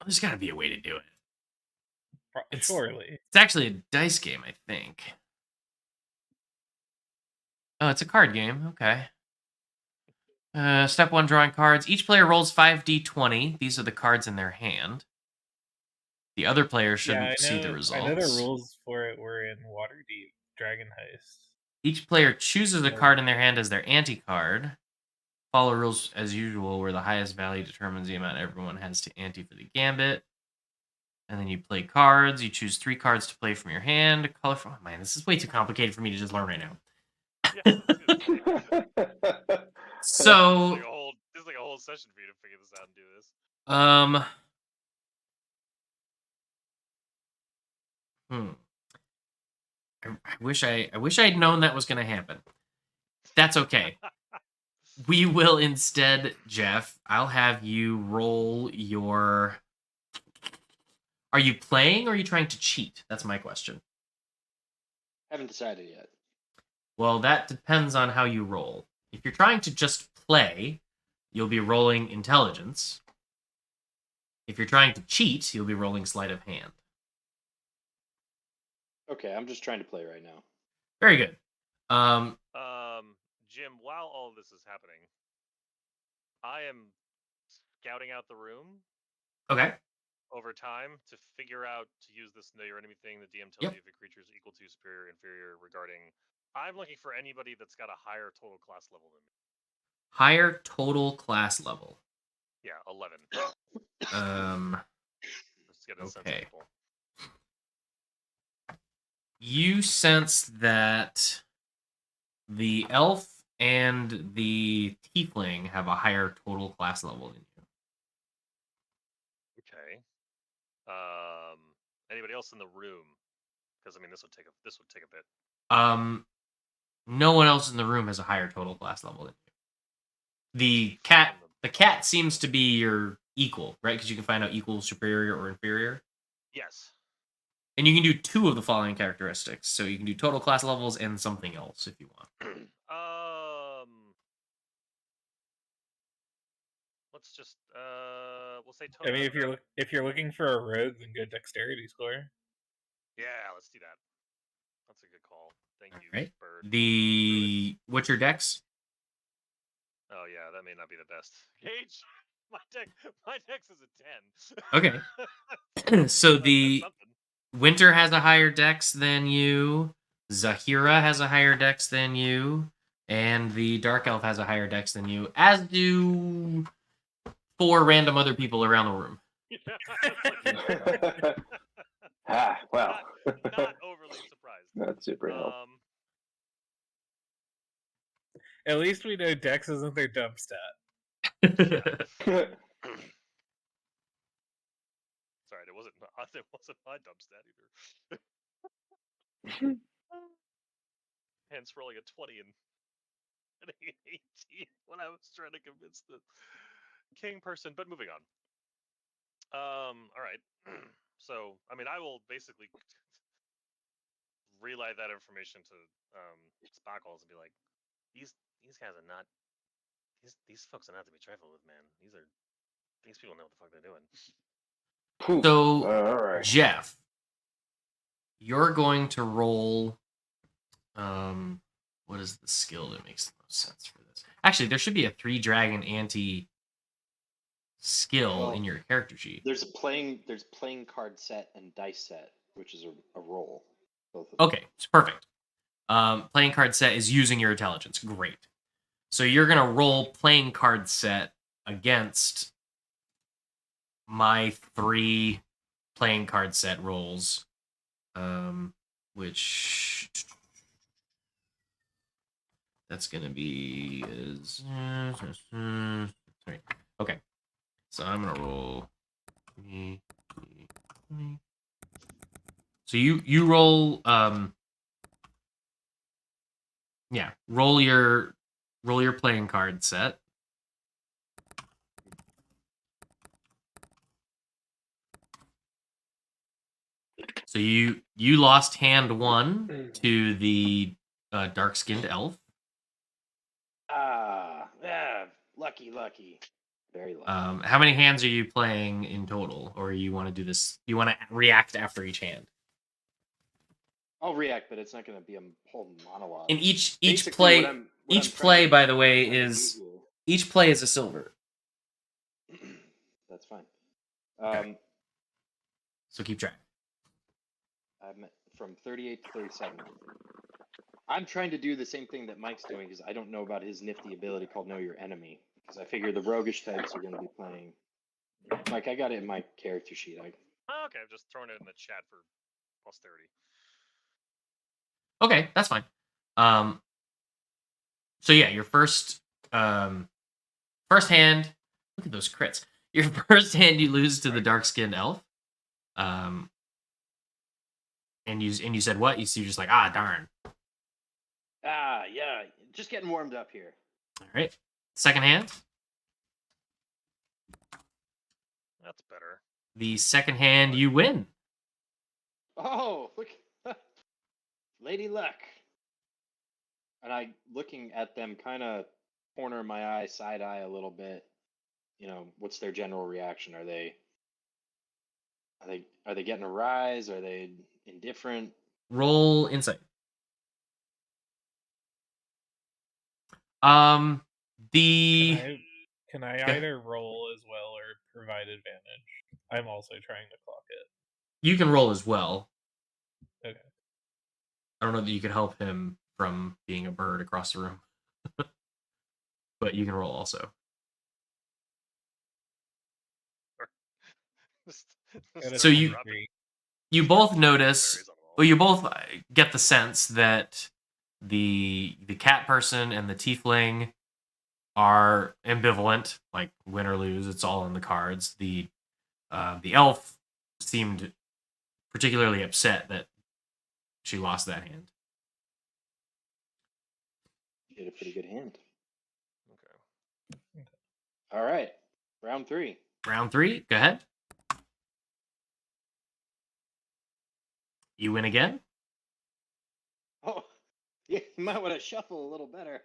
There's got to be a way to do it. Surely. It's actually a dice game, I think. Oh, it's a card game. Okay. Step 1, drawing cards. Each player rolls 5d20. These are the cards in their hand. The other player shouldn't see the results. I know the rules for it were in Waterdeep Dragon Heist. Each player chooses a card in their hand as their ante card. Follow rules as usual, where the highest value determines the amount everyone has to ante for the gambit. And then you play cards. You choose 3 cards to play from your hand. Colorful. Oh man, this is way too complicated for me to just learn right now. Yeah, So this is like a whole session for you to figure this out and do this. I wish I'd known that was going to happen. That's okay. We will instead, Jeff, I'll have you roll your... Are you playing or are you trying to cheat? That's my question. Haven't decided yet. Well, that depends on how you roll. If you're trying to just play, you'll be rolling intelligence. If you're trying to cheat, you'll be rolling sleight of hand. Okay, I'm just trying to play right now. Very good. Jim, while all of this is happening, I am scouting out the room. Okay. Over time to figure out to use this know your enemy thing. The DM tells you if a creature is equal to, superior, inferior regarding. I'm looking for anybody that's got a higher total class level than me. Higher total class level. Yeah, 11. Let's get a sense of people. You sense that the elf and the tiefling have a higher total class level than you. Okay. Anybody else in the room? Because I mean, this would take a bit. No one else in the room has a higher total class level than you. The cat seems to be your equal, right? Because you can find out equal, superior, or inferior. Yes. And you can do 2 of the following characteristics. So you can do total class levels and something else if you want. Let's just we'll say total. I mean, if you're looking for a rogue, then go dexterity score. Yeah, let's do that. That's a good call. Thank you, right. Bird. What's your dex? Oh yeah, that may not be the best. Gage, my dex is a 10. Okay. So the Winter has a higher dex than you. Zahira has a higher dex than you. And the Dark Elf has a higher dex than you. As do 4 random other people around the room. Well. Not overly surprised. Not super helpful. At least we know Dex isn't their dump stat. Sorry, it wasn't my dump stat either. Hence rolling a 20 and getting an 18 when I was trying to convince the king person. But moving on. All right. So, I mean, I will basically relay that information to Sparkles and be like, these guys are not. These folks are not to be trifled with, man. These people know what the fuck they're doing. So, right. Jeff, you're going to roll. What is the skill that makes the most sense for this? Actually, there should be a 3 dragon ante skill Well, in your character sheet. There's playing card set and dice set, which is a roll. Both of them. Okay, it's perfect. Playing card set is using your intelligence. Great. So you're gonna roll playing card set against my 3 playing card set rolls, which that's gonna be is okay. So I'm gonna roll. So you roll yeah, roll your playing card set. So you lost hand 1 to the dark-skinned elf. Yeah, lucky. Very lucky. How many hands are you playing in total, or you want to do this? You want to react after each hand? I'll react, but it's not going to be a whole monologue. And each Basically, play what I'm each trying play, to- by the way, trying to is do here- each play is a silver. That's fine. Okay. So keep track. I'm from 38 to 37. I'm trying to do the same thing that Mike's doing because I don't know about his nifty ability called Know Your Enemy. Because I figure the roguish types are going to be playing. Mike, I got it in my character sheet. Okay, I've just thrown it in the chat for posterity. Okay, that's fine. So yeah, your first hand. Look at those crits. Your first hand, you lose to the dark-skinned elf. And you said what? You're just like, darn. Yeah, just getting warmed up here. All right. Second hand. That's better. The second hand, you win. Oh, look. Lady Luck. And I, looking at them, kind of corner my eye, side eye a little bit. You know, what's their general reaction? Are they getting a rise? Are they indifferent? Roll insight. The Can I either roll as well or provide advantage? I'm also trying to clock it. you can roll as well. Okay. I don't know that you could help him from being a bird across the room, but you can roll also. So you both notice, well, you both get the sense that the cat person and the tiefling are ambivalent, like win or lose, it's all in the cards. The elf seemed particularly upset that she lost that hand. She had a pretty good hand. Okay. All right, round 3. Round 3, go ahead. You win again. Oh, yeah, you might want to shuffle a little better.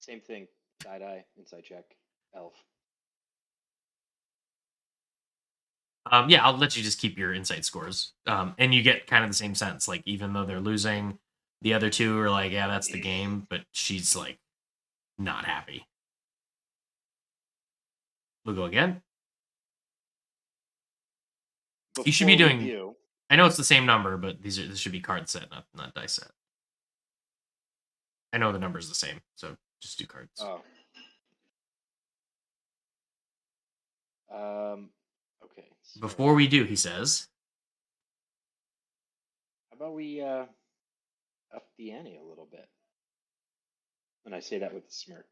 Same thing. Side eye, inside check, elf. Yeah, I'll let you just keep your insight scores. And you get kind of the same sense. Like, even though they're losing, the other two are like, yeah, that's the game. But she's, like, not happy. We'll go again. Before You should be doing... review, I know it's the same number, but this should be card set, not dice set. I know the number's the same, so just do cards. Oh. Okay. So Before we do, he says... how about we up the ante a little bit? And I say that with a smirk.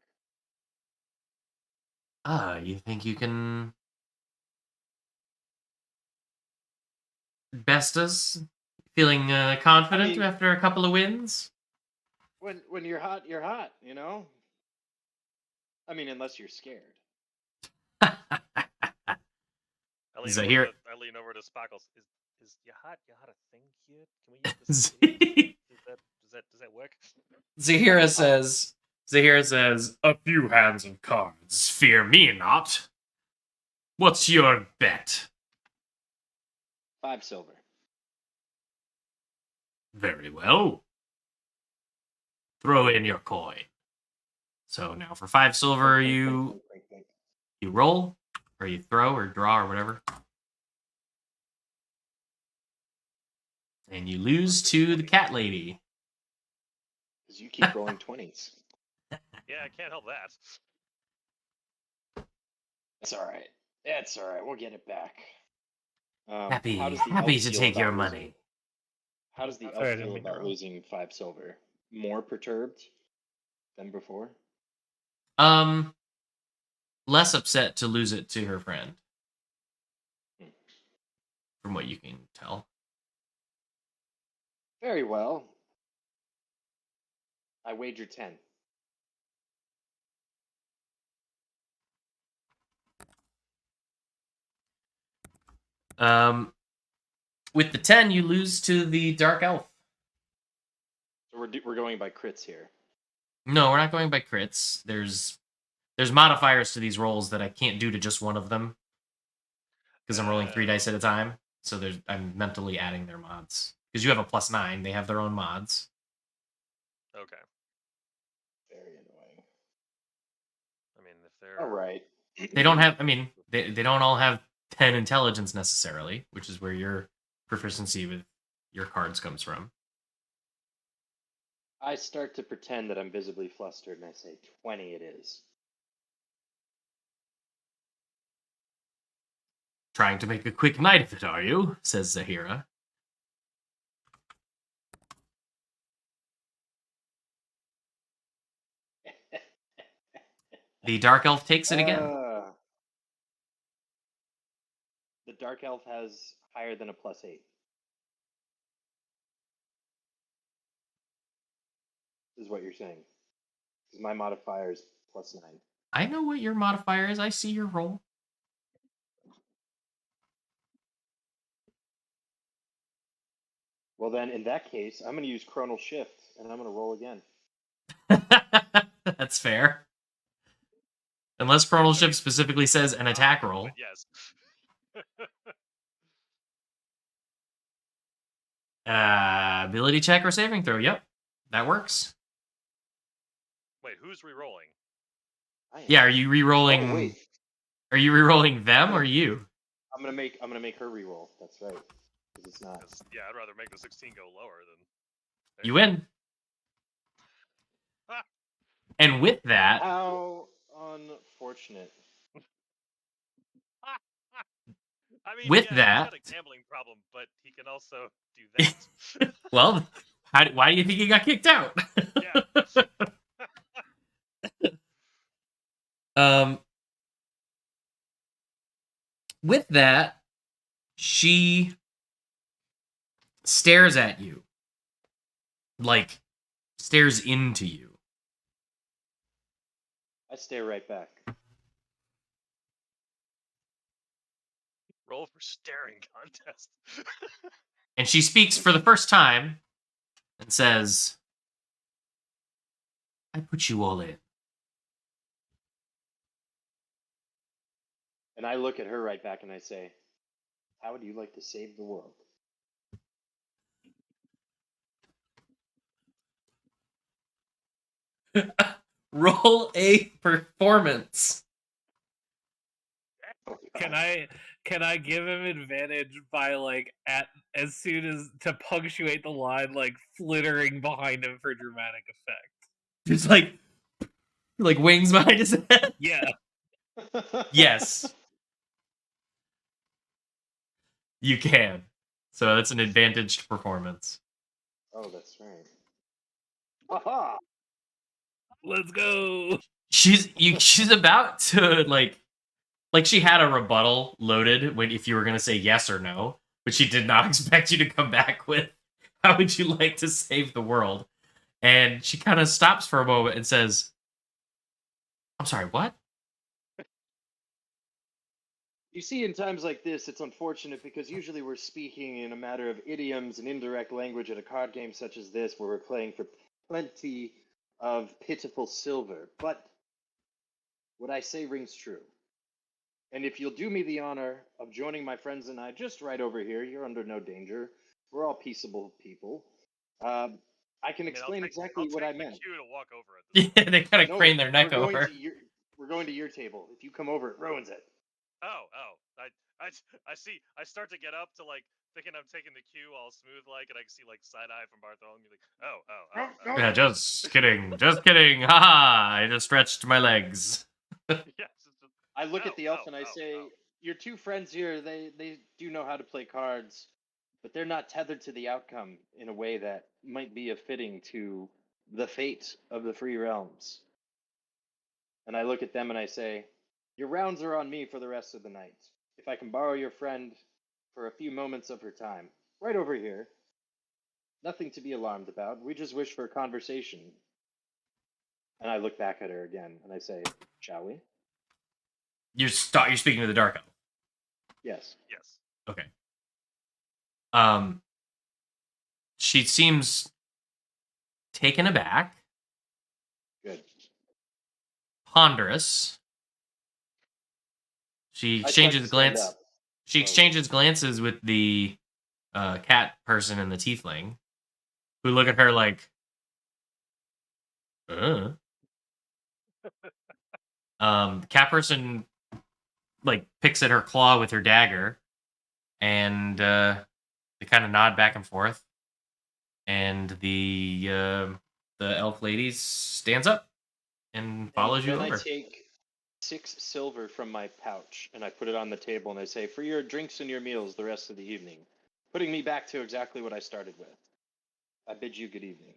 You think you can best us? Feeling confident after a couple of wins? When you're hot, you know? I mean, unless you're scared. I So lean over to Sparkles. Is you hot a thing here? Can we use this? Does that work? Zahira says, a few hands of cards. Fear me not. What's your bet? 5 silver. Very well. Throw in your coin. So now for 5 silver, you roll. or you throw or draw or whatever. And you lose to the cat lady. Because you keep rolling 20s. Yeah, I can't help that. That's all right. That's all right. We'll get it back. Happy how does the to elf feel take your about money. losing- How does the elf Sorry, I didn't feel mean to about roll. losing 5 silver? More perturbed than before? Less upset to lose it to her friend. Hmm. From what you can tell. Very well. I wager 10. With the 10, you lose to the dark elf. So we're going by crits here. No, we're not going by crits. There's modifiers to these rolls that I can't do to just one of them because I'm rolling 3 dice at a time. So I'm mentally adding their mods because you have a +9. They have their own mods. Okay. Very annoying. I mean, if they're All right. They don't have. I mean, they don't all have 10 intelligence necessarily, which is where your proficiency with your cards comes from. I start to pretend that I'm visibly flustered and I say 20 it is. Trying to make a quick night of it, are you? Says Zahira. The dark elf takes it again. The dark elf has higher than a +8. Is what you're saying. Because my modifier is +9. I know what your modifier is. I see your roll. Well, then, in that case, I'm going to use Chronal Shift, and I'm going to roll again. That's fair. Unless Chronal Shift specifically says an attack roll. But yes. Ability check or saving throw. Yep, that works. Wait, who's re-rolling? Yeah, are you re-rolling? Oh, wait. Are you re-rolling them or you? I'm gonna make her re-roll. That's right. Because it's not. 'Cause, yeah, I'd rather make the 16 go lower than. You win. And with that, How unfortunate. I mean, with yeah, that, he's got a gambling problem, but he can also do that. well, why do you think he got kicked out? Yeah. Um, with that, she stares at you. Like, stares into you. I stare right back. Roll for staring contest. And she speaks for the first time and says, I put you all in. And I look at her right back and I say, how would you like to save the world? Roll a performance. Oh, Can God. I give him advantage by like as soon as to punctuate the line like flittering behind him for dramatic effect? Just like wings behind his head. Yeah. Yes, you can. So that's an advantaged performance. Oh, that's right. Aha! Let's go. She's about to like she had a rebuttal loaded when if you were gonna say yes or no, but she did not expect you to come back with how would you like to save the world? And she kind of stops for a moment and says, I'm sorry, what? You see, in times like this, it's unfortunate because usually we're speaking in a matter of idioms and indirect language at a card game such as this, where we're playing for plenty of pitiful silver. But what I say rings true. And if you'll do me the honor of joining my friends and I just right over here, you're under no danger. We're all peaceable people. I can I mean, explain exactly I'll what I take the meant. cue to walk over at this Yeah, point. they kind of No, crane their neck we're going over. to your table. If you come over, it ruins it. Oh, I see. I start to get up to like thinking I'm taking the cue all smooth like, and I can see like side eye from Bartholomew like, oh. Yeah, just kidding. Just kidding. Haha, I just stretched my legs. Yes. It's just, I look at the elf and I oh. say, "Your two friends here, they do know how to play cards, but they're not tethered to the outcome in a way that might be fitting to the fate of the Free Realms." And I look at them and I say, "Your rounds are on me for the rest of the night. If I can borrow your friend for a few moments of her time, right over here. Nothing to be alarmed about. We just wish for a conversation." And I look back at her again and I say, "Shall we?" You're speaking to the Dark Elf. Yes. Yes. Okay. She seems taken aback, Good. ponderous. She I start to exchanges stand glance. up. She slowly. exchanges glances with the cat person and the tiefling, who look at her like, uh. Cat person like picks at her claw with her dagger, and they kind of nod back and forth. And the elf lady stands up and follows you Then I over. take 6 silver from my pouch and I put it on the table and I say, "For your drinks and your meals the rest of the evening," putting me back to exactly what I started with. I bid you good evening.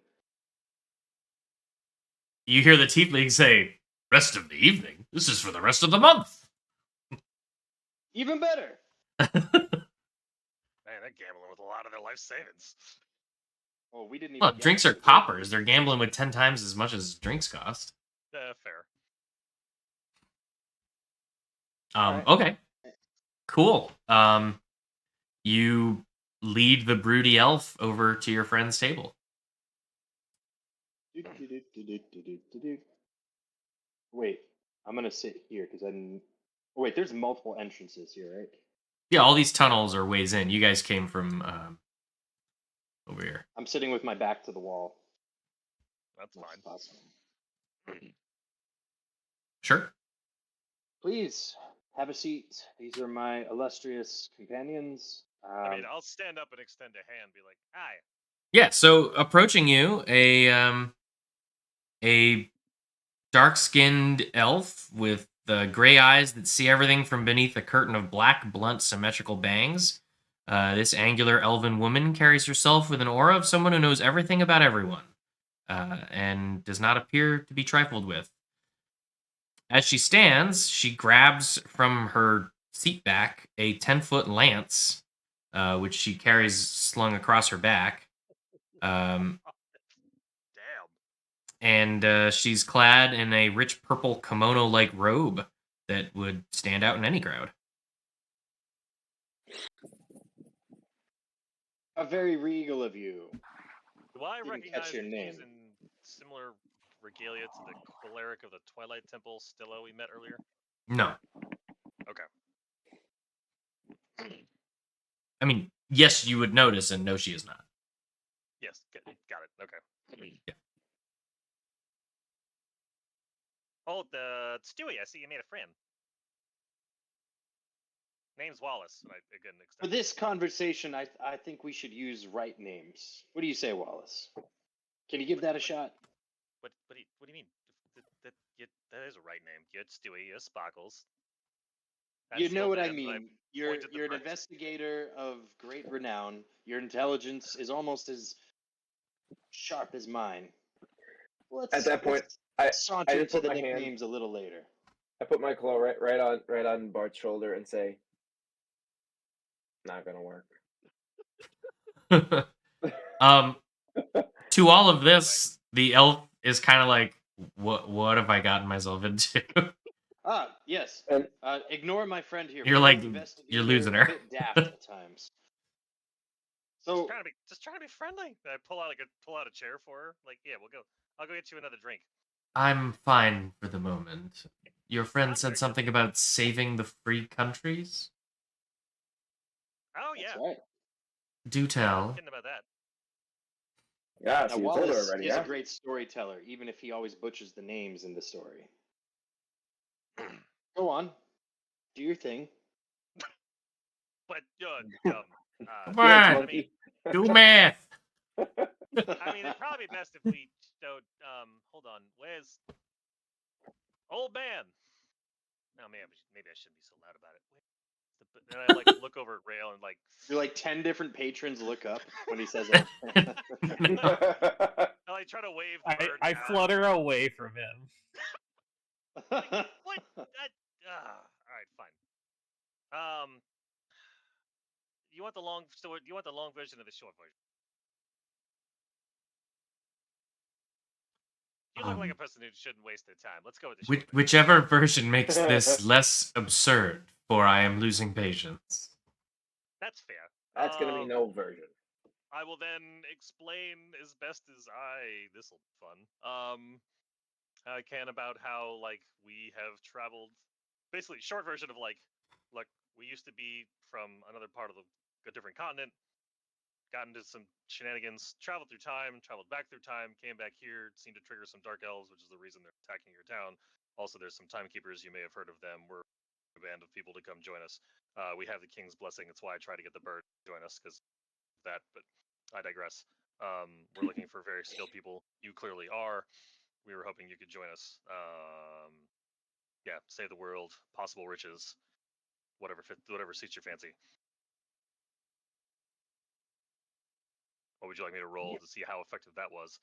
You hear the tiefling say, "Rest of the evening? This is for the rest of the month." Even better. Man, they're gambling with a lot of their life savings. Oh, we didn't Well, even get drinks to are the gold coppers. They're leaf. gambling with 10 times as much as drinks cost. Fair. All right. Okay. Cool. You lead the broody elf over to your friend's table. Wait, I'm gonna sit here because I didn't. Oh, wait, there's multiple entrances here, right? Yeah, all these tunnels are ways in. You guys came from over here. I'm sitting with my back to the wall. That's Much as fine. possible. Sure. Please have a seat. These are my illustrious companions. I mean, I'll stand up and extend a hand, be like, "Hi." Yeah, so approaching you, a dark-skinned elf with gray eyes that see everything from beneath a curtain of black, blunt, symmetrical bangs. This angular elven woman carries herself with an aura of someone who knows everything about everyone, and does not appear to be trifled with. As she stands, she grabs from her seat back a 10-foot lance, which she carries slung across her back. Um, Damn. and she's clad in a rich purple kimono-like robe that would stand out in any crowd. How very regal of you. Do I Didn't recognize catch your that name. she's in similar regalia to the cleric of the Twilight Temple, Stilla, we met earlier? No, Okay. I mean, yes, you would notice, and no, she is not. Yes, got it. Okay. Yeah. Oh, Stewie, I see you made a friend. Name's Wallace, and I again For extend. this conversation, I think we should use right names. What do you say, Wallace? Can you give that a shot? What do you mean? That is a right name. You're Stewie. You're Sparkles. You know what I Silverhand, and mean. You're pointed the an person. investigator of great renown. Your intelligence is almost as sharp as mine. At that point, Let's I saunter just to put the my hand. nicknames a little later. I put my claw right on Bart's shoulder and say, "Not gonna work." um, to all of this, the elf is kind of like, what have I gotten myself into? Yes. And Ignore my friend here. You're Friendly like, investigator, you're losing a her. bit daft at times. So Just trying to be friendly. I pull out a chair for her. Like, yeah, we'll go. I'll go get you another drink. I'm fine for the moment. Your friend I'm said very something good. about saving the free countries? Oh that's yeah. right. Do Yeah, I'm tell. kidding about that. yeah, Now so you told her Wallace already, is a yeah? great storyteller, even if he always butchers the names in the story. Go on. Do your thing. But Come Dance, on, monkey. do math. I mean, it'd probably be best if we don't. Hold on. Where's old man? No, maybe I shouldn't be so loud about it. And I like look over at Rail and like. You're like 10 different patrons look up when he says it. I like try to wave the bird. I down. flutter away from him. Like, what? All right, fine. You want the long? So you want the long version of the short version? You look like a person who shouldn't waste their time. Let's go with the short version. Whichever version makes this less absurd, for I am losing patience. That's fair. That's gonna be no version. I will then explain as best as this'll be fun. I can about how like we have traveled, basically short version of like we used to be from another part of a different continent, got into some shenanigans, traveled through time, traveled back through time, came back here, seemed to trigger some dark elves, which is the reason they're attacking your town. Also, there's some timekeepers, you may have heard of them. We're a band of people to come join us. We have the king's blessing. It's why I try to get the bird to join us, because that, but I digress. We're looking for very skilled people. You clearly are. We were hoping you could join us. Yeah, save the world, possible riches, whatever suits your fancy. What would you like me to roll to see how effective that was?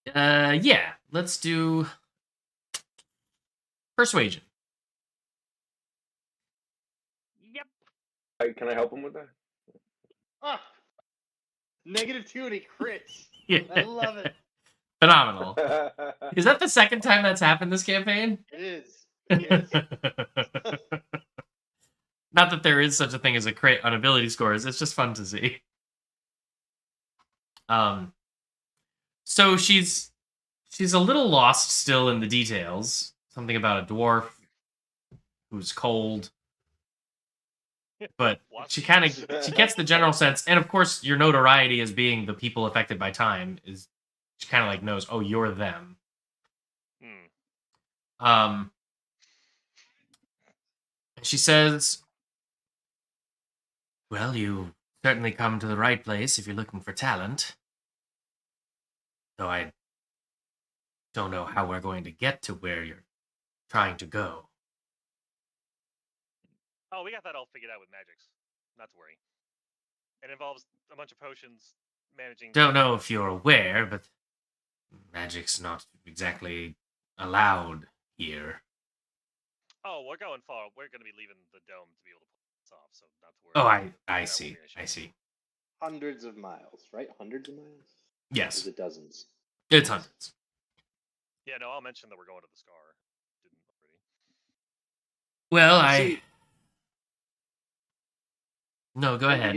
Yeah, let's do persuasion. Yep. Can I help him with that? Ah, -2 and he crits. Yeah. I love it. Phenomenal. Is that the second time that's happened this campaign? It is. Yes. Not that there is such a thing as a crit on ability scores. It's just fun to see. So she's a little lost still in the details. Something about a dwarf who's cold. But she gets the general sense, and of course your notoriety as being the people affected by time is, she kind of like knows, oh, you're them. She says, well, you certainly come to the right place if you're looking for talent. Though I don't know how we're going to get to where you're trying to go. Oh, we got that all figured out with magics. Not to worry. It involves a bunch of potions, managing. Don't know if you're aware, but magic's not exactly allowed here. Oh, we're going far. We're going to be leaving the dome to be able to pull this off, so not to worry. Oh, I see. I see. Hundreds of miles, right? Hundreds of miles? Yes. Or is it dozens? It's hundreds. Yeah, no, I'll mention that we're going to the Scar. Didn't already. Well, No, go ahead. When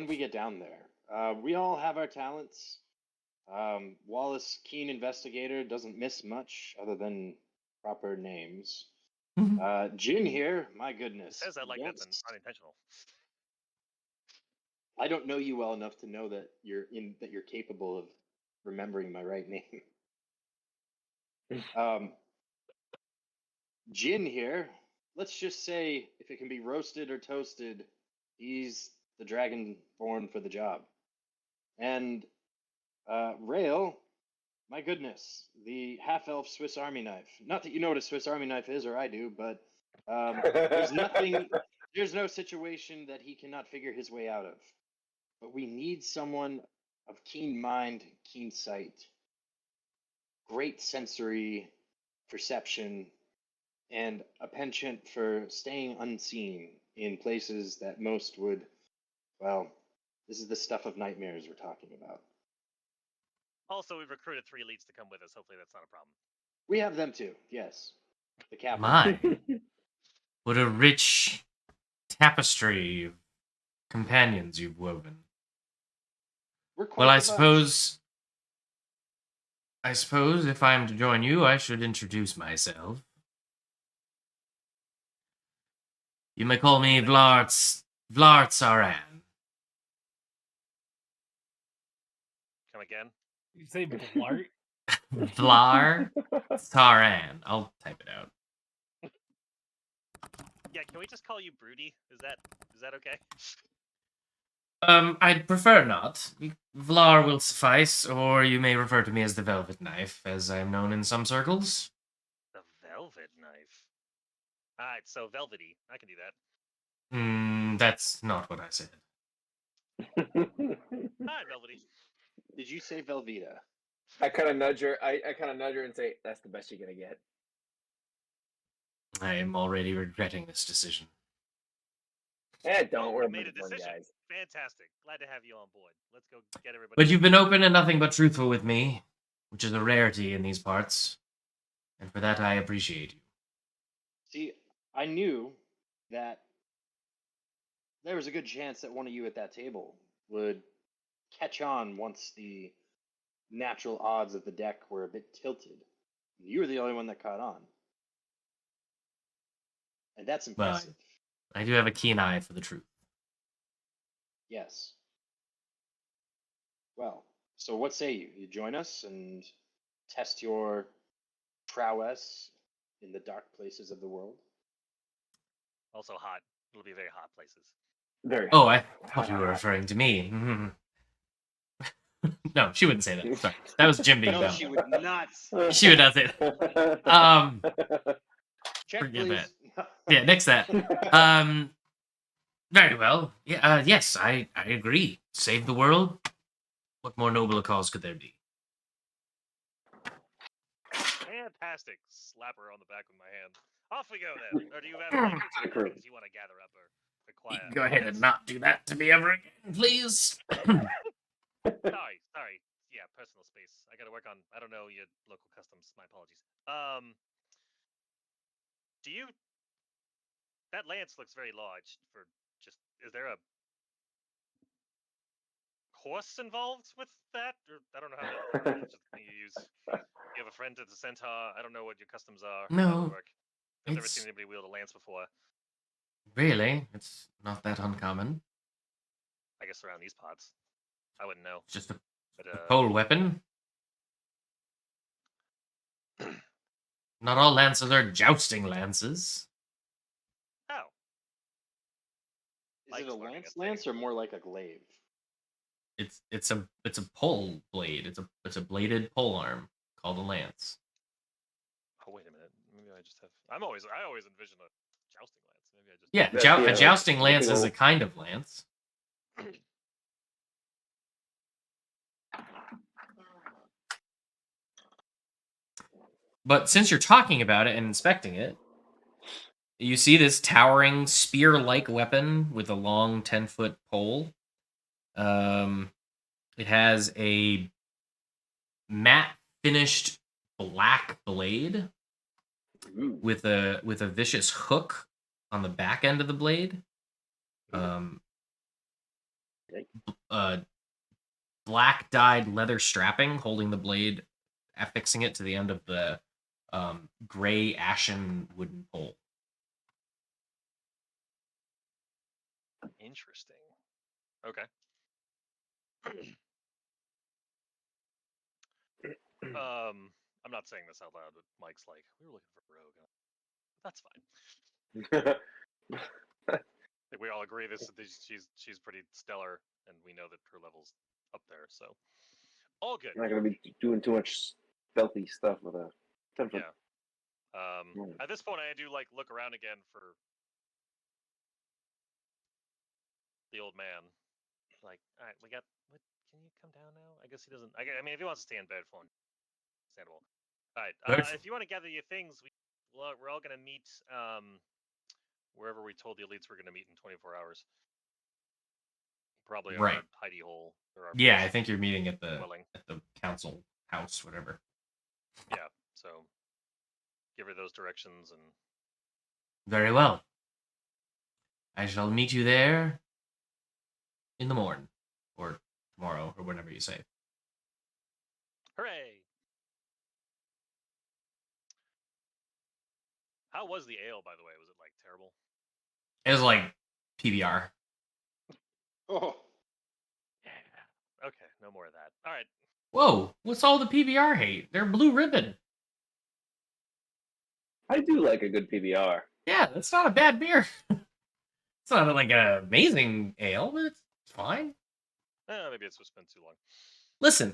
we get down there, we all have our talents. Wallace, keen investigator, doesn't miss much other than proper names. Jin here, my goodness. Says that like yes. that's unintentional. I don't know you well enough to know that you're capable of remembering my right name. Jin here. Let's just say, if it can be roasted or toasted, he's the dragon born for the job. And Rail, my goodness, the half-elf Swiss Army knife. Not that you know what a Swiss Army knife is, or I do, but there's no situation that he cannot figure his way out of. But we need someone of keen mind, keen sight, great sensory perception, and a penchant for staying unseen in places that most would, well, this is the stuff of nightmares we're talking about. Also, we've recruited 3 elites to come with us. Hopefully that's not a problem. We have them too, yes. The capital. My. What a rich tapestry of companions you've woven. Well, I suppose if I'm to join you, I should introduce myself. You may call me Vlar Saran. Come again? You say Blart? Vlar Saran. I'll type it out. Yeah, can we just call you Broody? Is that okay? I'd prefer not. Vlar will suffice, or you may refer to me as the Velvet Knife, as I'm known in some circles. The velvet knife. Alright, so velvety. I can do that. That's not what I said. Alright, velvety. Did you say Velveeta? I kind of nudge her. I kind of nudge her and say, "That's the best you're gonna get." I am already regretting this decision. Don't Oh, worry we made a about the fun, decision. guys. Fantastic. Glad to have you on board. Let's go get everybody. But you've been open and nothing but truthful with me, which is a rarity in these parts, and for that I appreciate you. See, I knew that there was a good chance that one of you at that table would catch on once the natural odds of the deck were a bit tilted. You were the only one that caught on. And that's Well, impressive. I do have a keen eye for the truth. Yes. Well, so what say you? You join us and test your prowess in the dark places of the world? Also hot. It'll be very hot places. Very. Oh, I thought you were referring to me. No, she wouldn't say that. Sorry. That was Jim being No, dumb. she would not. She would not say that. Check, Forget please. Yeah, nix that. Very well. Yeah, yes, I agree. Save the world. What more noble a cause could there be? Fantastic. Slap her on the back with my hand. Off we go then. Or do you have like things you want to gather up or You acquire? can go ahead and not do that to me ever again, please. Sorry. Yeah, personal space. I gotta work on. I don't know your local customs. My apologies. Do you? That lance looks very large. For just, is there a horse involved with that? Or I don't know how that's just thing you use. You have a friend that's a centaur. I don't know what your customs are. How No, they work. I've never it's- seen anybody wield a lance before. Really? It's not that uncommon. I guess around these parts, I wouldn't know. It's just a But pole weapon. Not all lances are jousting lances. oh, Is Mike's it a learning lance a lance thing. or more like a glaive? It's a pole blade. It's a bladed pole arm called a lance. Oh wait a minute. Maybe I just have. I always envision a jousting lance. Maybe I just. Yeah, Yeah, a like jousting the lance big is a old- kind of lance. But since you're talking about it and inspecting it, you see this towering spear-like weapon with a long 10-foot pole. It has a matte finished black blade Ooh. with a vicious hook on the back end of the blade. Black dyed leather strapping holding the blade, affixing it to the end of the gray ashen wooden pole. Interesting. Okay. I'm not saying this out loud, but Mike's like, we were looking for Rogue. That's fine. I think we all agree she's pretty stellar, and we know that her level's up there, so all good. I'm not gonna be doing too much stealthy stuff with a 10-foot. Yeah. At this point, I do like look around again for the old man. Like, all right, we got. What? Can you come down now? I guess he doesn't. I mean, if he wants to stay in bed, fine. Understandable. All right. If you want to gather your things, we're all gonna meet wherever we told the elites we're gonna meet in 24 hours. Probably Right. our hidey hole. Or our Yeah, first I think you're meeting at the dwelling. council house, whatever. Yeah. So give her those directions and. Very well. I shall meet you there in the morning, or tomorrow, or whenever you say. Hooray! How was the ale, by the way? Was it like terrible? It was like PBR. Oh, Yeah. Okay, no more of that. All right. Whoa, what's all the PBR hate? They're blue ribbon. I do like a good PBR. Yeah, that's not a bad beer. It's not like an amazing ale, but it's fine. Maybe it's just been too long. Listen,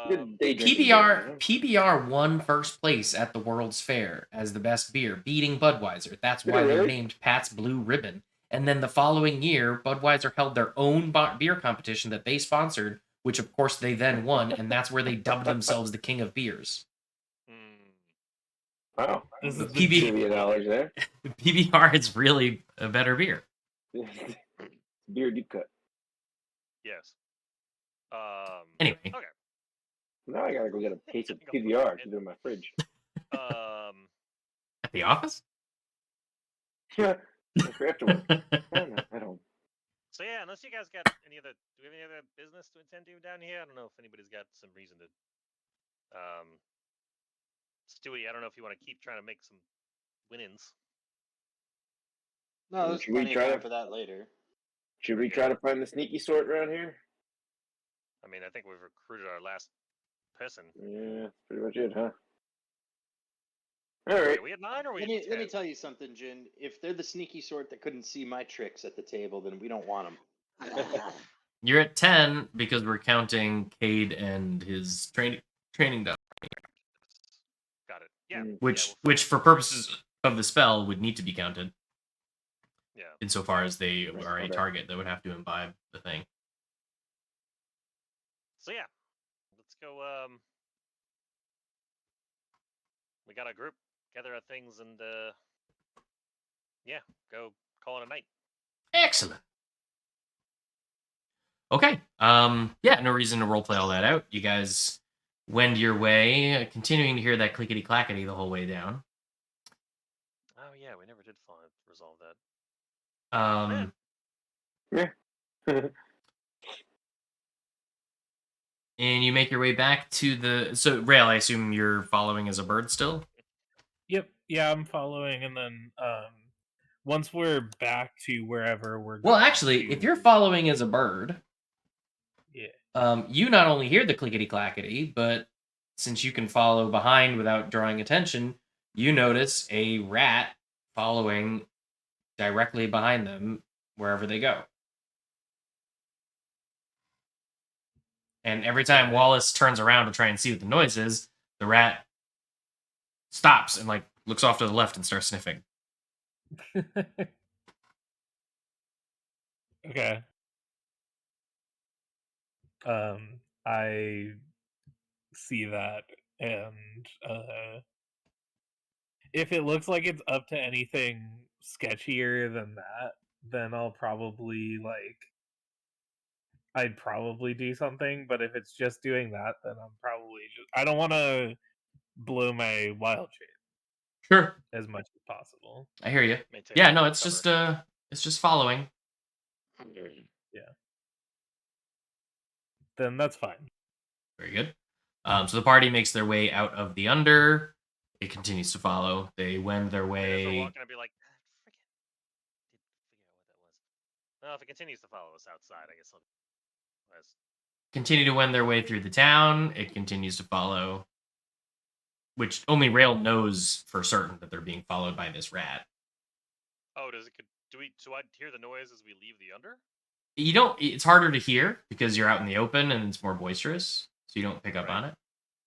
Good day drinking beer, PBR won first place at the World's Fair as the best beer, beating Budweiser. That's Did why it they're really? named Pat's Blue Ribbon. And then the following year, Budweiser held their own beer competition that they sponsored, which of course they then won, and that's where they dubbed themselves the king of beers. Mm. Wow. This The is the Trivia knowledge there. PBR is really a better beer. Beer deep cut. Yes. Anyway, Okay. Now I gotta go get a case of Go put PBR it to do in my fridge. at the office? For afterward. No, I don't. So yeah, unless you guys got any other, do we have any other business to attend to down here? I don't know if anybody's got some reason to. Stewie, I don't know if you want to keep trying to make some win-ins. No, there's Should we plenty of try time to- for that later. Should we try to find the sneaky sort around here? I mean, I think we've recruited our last person. Yeah, that's pretty much it, huh? All right. Are we at 9 or are we Let at me, 10? let me tell you something, Jin. If they're the sneaky sort that couldn't see my tricks at the table, then we don't want them. You're at 10 because we're counting Cade and his training done. Got it. Yeah. Which, we'll for purposes of the spell, would need to be counted Yeah. insofar as they Right, are a okay. target that would have to imbibe the thing. So yeah, let's go. We got a group, gather our things, and yeah, go call it a night. Excellent. Okay. Yeah, no reason to roleplay all that out. You guys wend your way, continuing to hear that clickety clackety the whole way down. Oh yeah, we never did resolve that. Yeah. And you make your way back to the. So, Rail, I assume you're following as a bird still? Yep. Yeah, I'm following, and then once we're back to wherever we're Well, going actually, to- if you're following as a bird, yeah. you not only hear the clickety clackety, but since you can follow behind without drawing attention, you notice a rat following directly behind them wherever they go. And every time Okay. Wallace turns around to try and see what the noise is, the rat stops and like looks off to the left and starts sniffing. Okay. I see that, and if it looks like it's up to anything sketchier than that, then I'd probably do something. But if it's just doing that, then I don't want to blow my wild shape Sure, as much as possible. I hear you. Maintain Yeah, no, cover. it's just following. Then that's fine. Very good. So the party makes their way out of the under. It continues to follow. They wend their As we're way. walking, I'd be like, "Frick it, did figure out what that was." No, if it continues to follow us outside, I guess I'll. Continue to wend their way through the town. It continues to follow, which only Rail knows for certain that they're being followed by this rat. Oh, does it? So I hear the noise as we leave the under? You don't. It's harder to hear because you're out in the open and it's more boisterous, so you don't pick up Right. on it.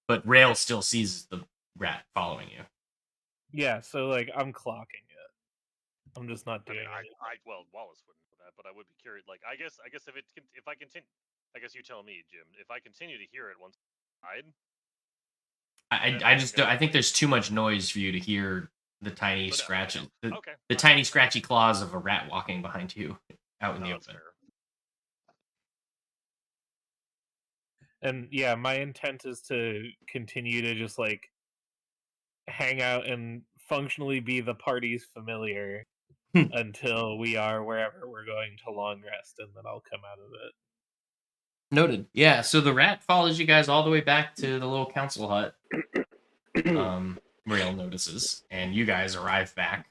But Rail still sees the rat following you. Yeah, so I'm clocking it. I'm just not I doing mean, it. well, Wallace wouldn't know that, but I would be curious. Like, I guess if I continue, I guess you tell me, Jim. If I continue to hear it once I died, I think there's too much noise for you to hear the tiny So no, scratches, okay, the fine. tiny scratchy claws of a rat walking behind you out in No, the that's open. fair. And yeah, my intent is to continue to just hang out and functionally be the party's familiar until we are wherever we're going to long rest, and then I'll come out of it. Noted. Yeah, so the rat follows you guys all the way back to the little council hut. Rail notices, and you guys arrive back.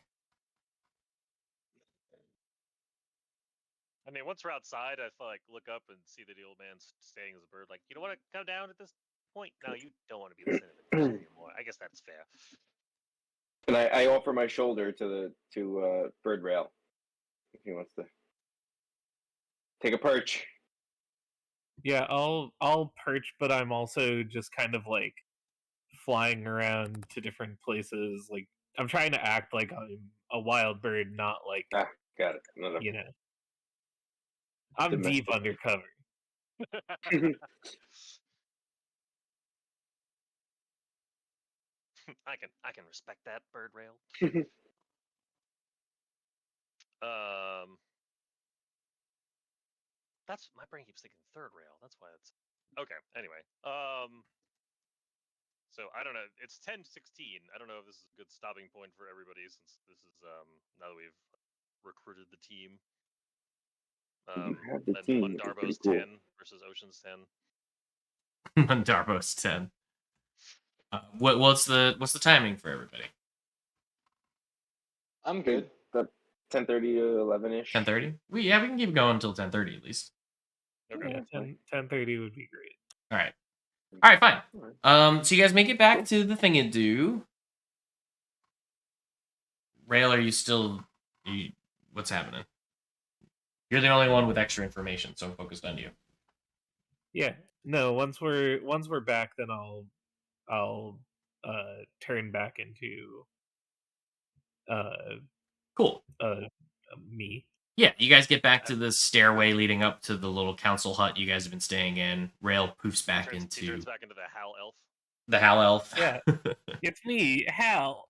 I mean, once we're outside, I feel like look up and see that the old man's staying as a bird. Like, you don't want to come down at this point. No, you don't want to be the center of attention anymore. I guess that's fair. And I offer my shoulder to Bird Rail if he wants to take a perch. Yeah, I'll perch, but I'm also just kind of like flying around to different places. Like I'm trying to act like I'm a wild bird, not like Ah, got it. Not a you know. I'm deep domestic. undercover. I can respect that, bird rail. That's my brain keeps thinking third rail. That's why it's okay. Anyway, so I don't know. It's 10:16. I don't know if this is a good stopping point for everybody since this is now that we've recruited the team. You have the And team, which is pretty Mundarbo's cool. 10 versus Ocean's 10. Mundarbo's 10. What's the timing for everybody? I'm good. 10:30 to 11ish. 10:30. We can keep going until 10:30 at least. Okay. Yeah, 10:30 would be great. All right, fine. So you guys make it back to the Thingadu. Rail, are you still? What's happening? You're the only one with extra information, so I'm focused on you. Yeah. No, once we're back, then I'll turn back into Cool. me. Yeah, you guys get back to the stairway leading up to the little council hut you guys have been staying in. Rail poofs back He into turns back into the Hal elf. the Hal elf. Yeah. It's me, Hal.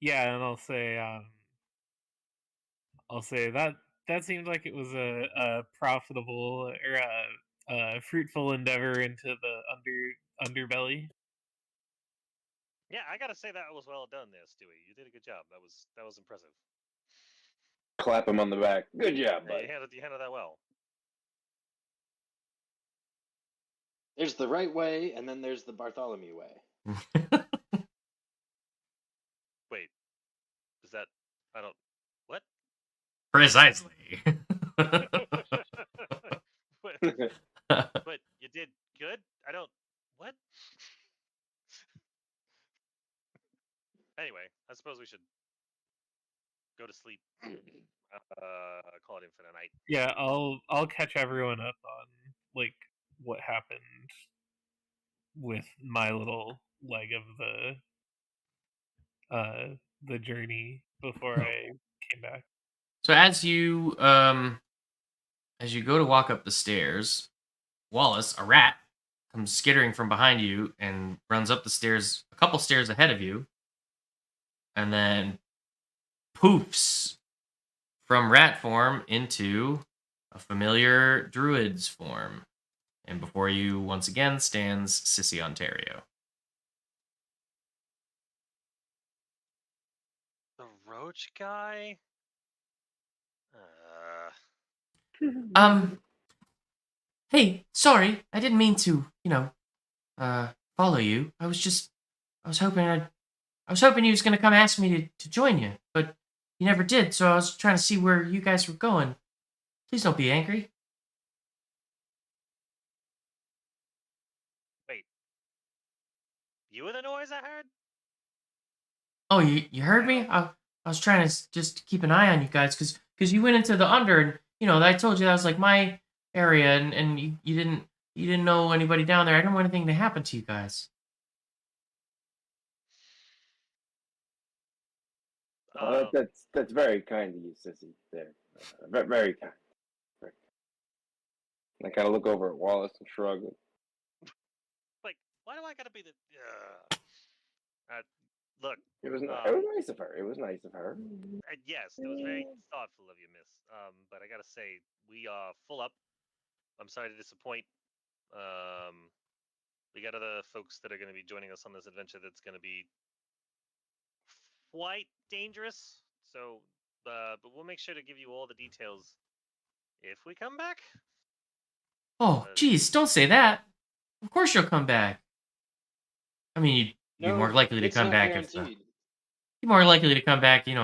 Yeah, and I'll say that seemed like it was a profitable or a fruitful endeavor into the underbelly. Yeah, I gotta say that was well done there, Stewie. You did a good job. That was impressive. Clap him on the back. Good job, Yeah, bud. you handled that well. There's the right way, and then there's the Bartholomew way. Wait, is that I don't what? Precisely. but you did good. I don't what? Anyway, I suppose we should go to sleep. Call it in for the night. Yeah, I'll catch everyone up on like what happened with my little leg of the journey before I came back. So as you go to walk up the stairs, Wallace, a rat, comes skittering from behind you and runs up the stairs a couple stairs ahead of you, and then poofs from rat form into a familiar druid's form. And before you, once again, stands Sissy Ontario. The roach guy. Hey, sorry, I didn't mean to, follow you. I was hoping he was gonna come ask me to join you, but he never did, so I was trying to see where you guys were going. Please don't be angry. Wait, you were the noise I heard? Oh, you heard me? I was trying to just keep an eye on you guys, because you went into the under, and, I told you that was, like, my area, and you didn't know anybody down there. I didn't want anything to happen to you guys. That's very kind of you, Sissy. There, very kind. Very kind. I kind of look over at Wallace and shrug. Like, why do I gotta be the? Look. It was nice of her. It was nice of her. Yes, it was very thoughtful of you, Miss. But I gotta say, we are full up. I'm sorry to disappoint. We got other folks that are going to be joining us on this adventure. That's going to be quite dangerous. So, but we'll make sure to give you all the details if we come back. Oh, geez, don't say that. Of course you'll come back. I mean, you'd be more likely to it's come not back guaranteed. you're more likely to come back, if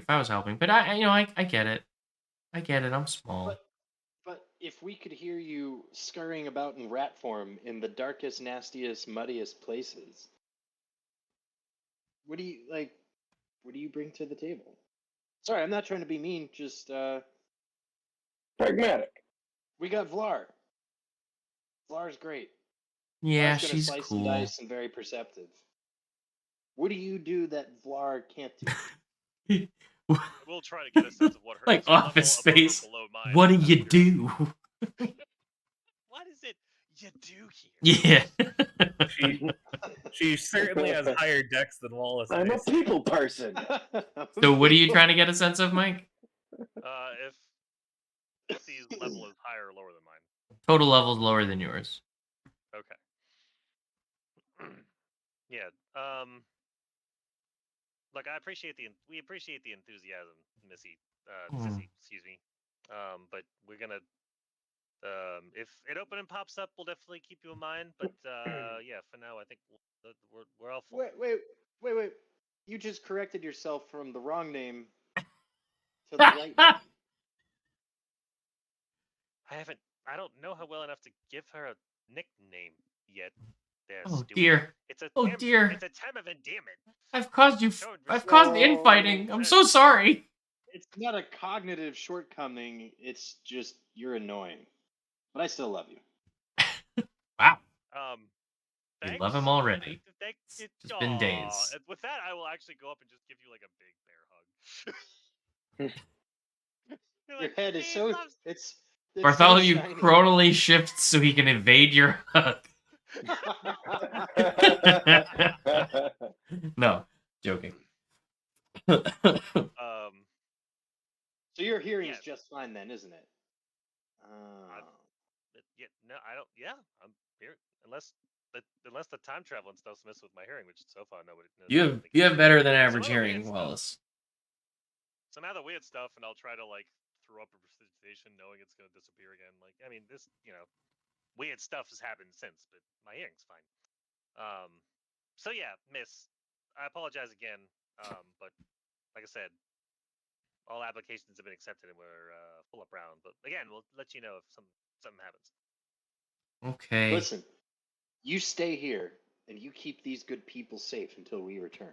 I was helping. But I get it. I get it. I'm small. But if we could hear you scurrying about in rat form in the darkest, nastiest, muddiest places, what do you like? What do you bring to the table? Sorry, I'm not trying to be mean. Just Pragmatic. we got Vlar. Vlar's great. Yeah, Vlar's gonna she's slice and cool. dice and very perceptive. What do you do that Vlar can't do? We'll try to get a sense of what her Like is her level Office above or Space. below mine. What do out of you curiosity. do? What is it you do here? Yeah. She certainly has higher decks than Wallace. I'm a Mace. people person. So what are you trying to get a sense of, Mike? If Missy's level is higher or lower than mine. Total level's lower than yours. Okay. Yeah. Look, we appreciate the enthusiasm, Missy, Sissy, excuse me. But we're gonna, if it open and pops up, we'll definitely keep you in mind. But yeah, for now, I think we're all full. Wait! You just corrected yourself from the wrong name to the right name. I don't know her well enough to give her a nickname yet. There, Oh Stewie. dear. It's a Oh term, dear. It's a term of endearment. I've caused you. Showing I've caused respect. infighting. I'm so sorry. It's not a cognitive shortcoming. It's just you're annoying. But I still love you. Wow. You Thanks. love him already. It's just been days. With that, I will actually go up and just give you like a big bear hug. You're Your like, head is "Steve so loves-" it's Bartholomew so shiny. chronally shifts so he can evade your hug. No, joking. So your hearing's Yeah. just fine then, isn't it? Yeah, no, I don't. Yeah, I'm here unless the time travel and stuff's messed with my hearing, which so far nobody knows. You have better than Some average other weird hearing, stuff. Wallace. Some other weird stuff, and I'll try to like throw up a precipitation, knowing it's going to disappear again. Like, I mean, this, weird stuff has happened since, but my hearing's fine. So yeah, Miss, I apologize again. But like I said, all applications have been accepted and we're full up round. But again, we'll let you know if something happens. Okay. Listen, you stay here and you keep these good people safe until we return.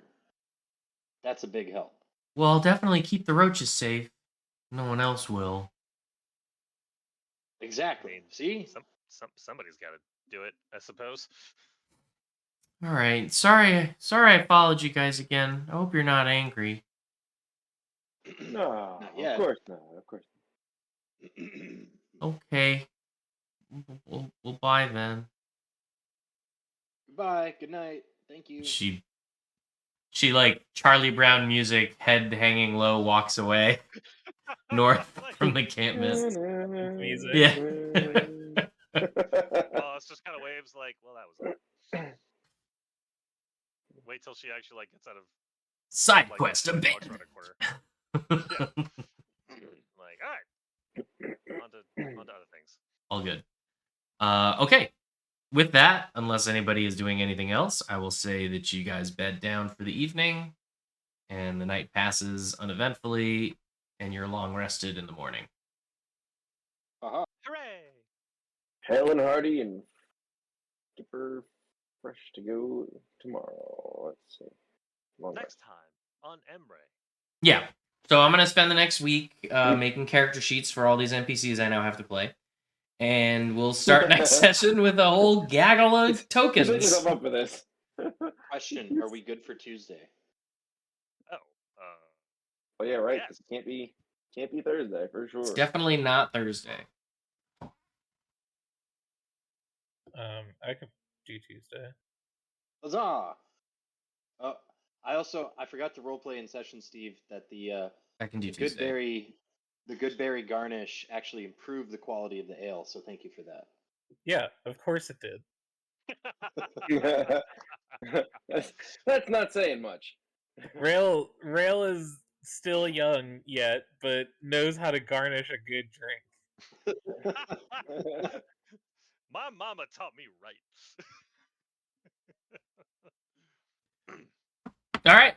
That's a big help. Well, I'll definitely keep the roaches safe. No one else will. Exactly. I mean, See? Somebody's got to do it, I suppose. All right. Sorry I followed you guys again. I hope you're not angry. No, Not yet. of course not. Of course Okay. We'll bye then. Goodbye. Good night. Thank you. She like Charlie Brown music, head hanging low, walks away north from the camp mist. Music. Yeah. Well, it's just kind of waves like, well, that was it. Wait till she actually like gets out of Side like, quest dogs abandoned. around a corner. Yeah. Like, all right, on to other things. All good. Okay. With that, unless anybody is doing anything else, I will say that you guys bed down for the evening, and the night passes uneventfully, and you're long rested in the morning. Uh-huh. Hooray! Hale and hearty and super fresh to go tomorrow. Let's see. Long Next time on Emrae. Yeah. So I'm gonna spend the next week making character sheets for all these NPCs I now have to play, and we'll start next session with a whole gaggle of Set tokens. yourself up for this. Question: are we good for Tuesday? Oh, Oh yeah, right. Yes. 'Cause it can't be Thursday for sure. It's definitely not Thursday. I could do Tuesday. Huzzah! I forgot to roleplay in session, Steve, that the I can do good Tuesday. berry garnish actually improved the quality of the ale. So thank you for that. Yeah, of course it did. That's not saying much. Rail is still young yet, but knows how to garnish a good drink. My mama taught me right. All right.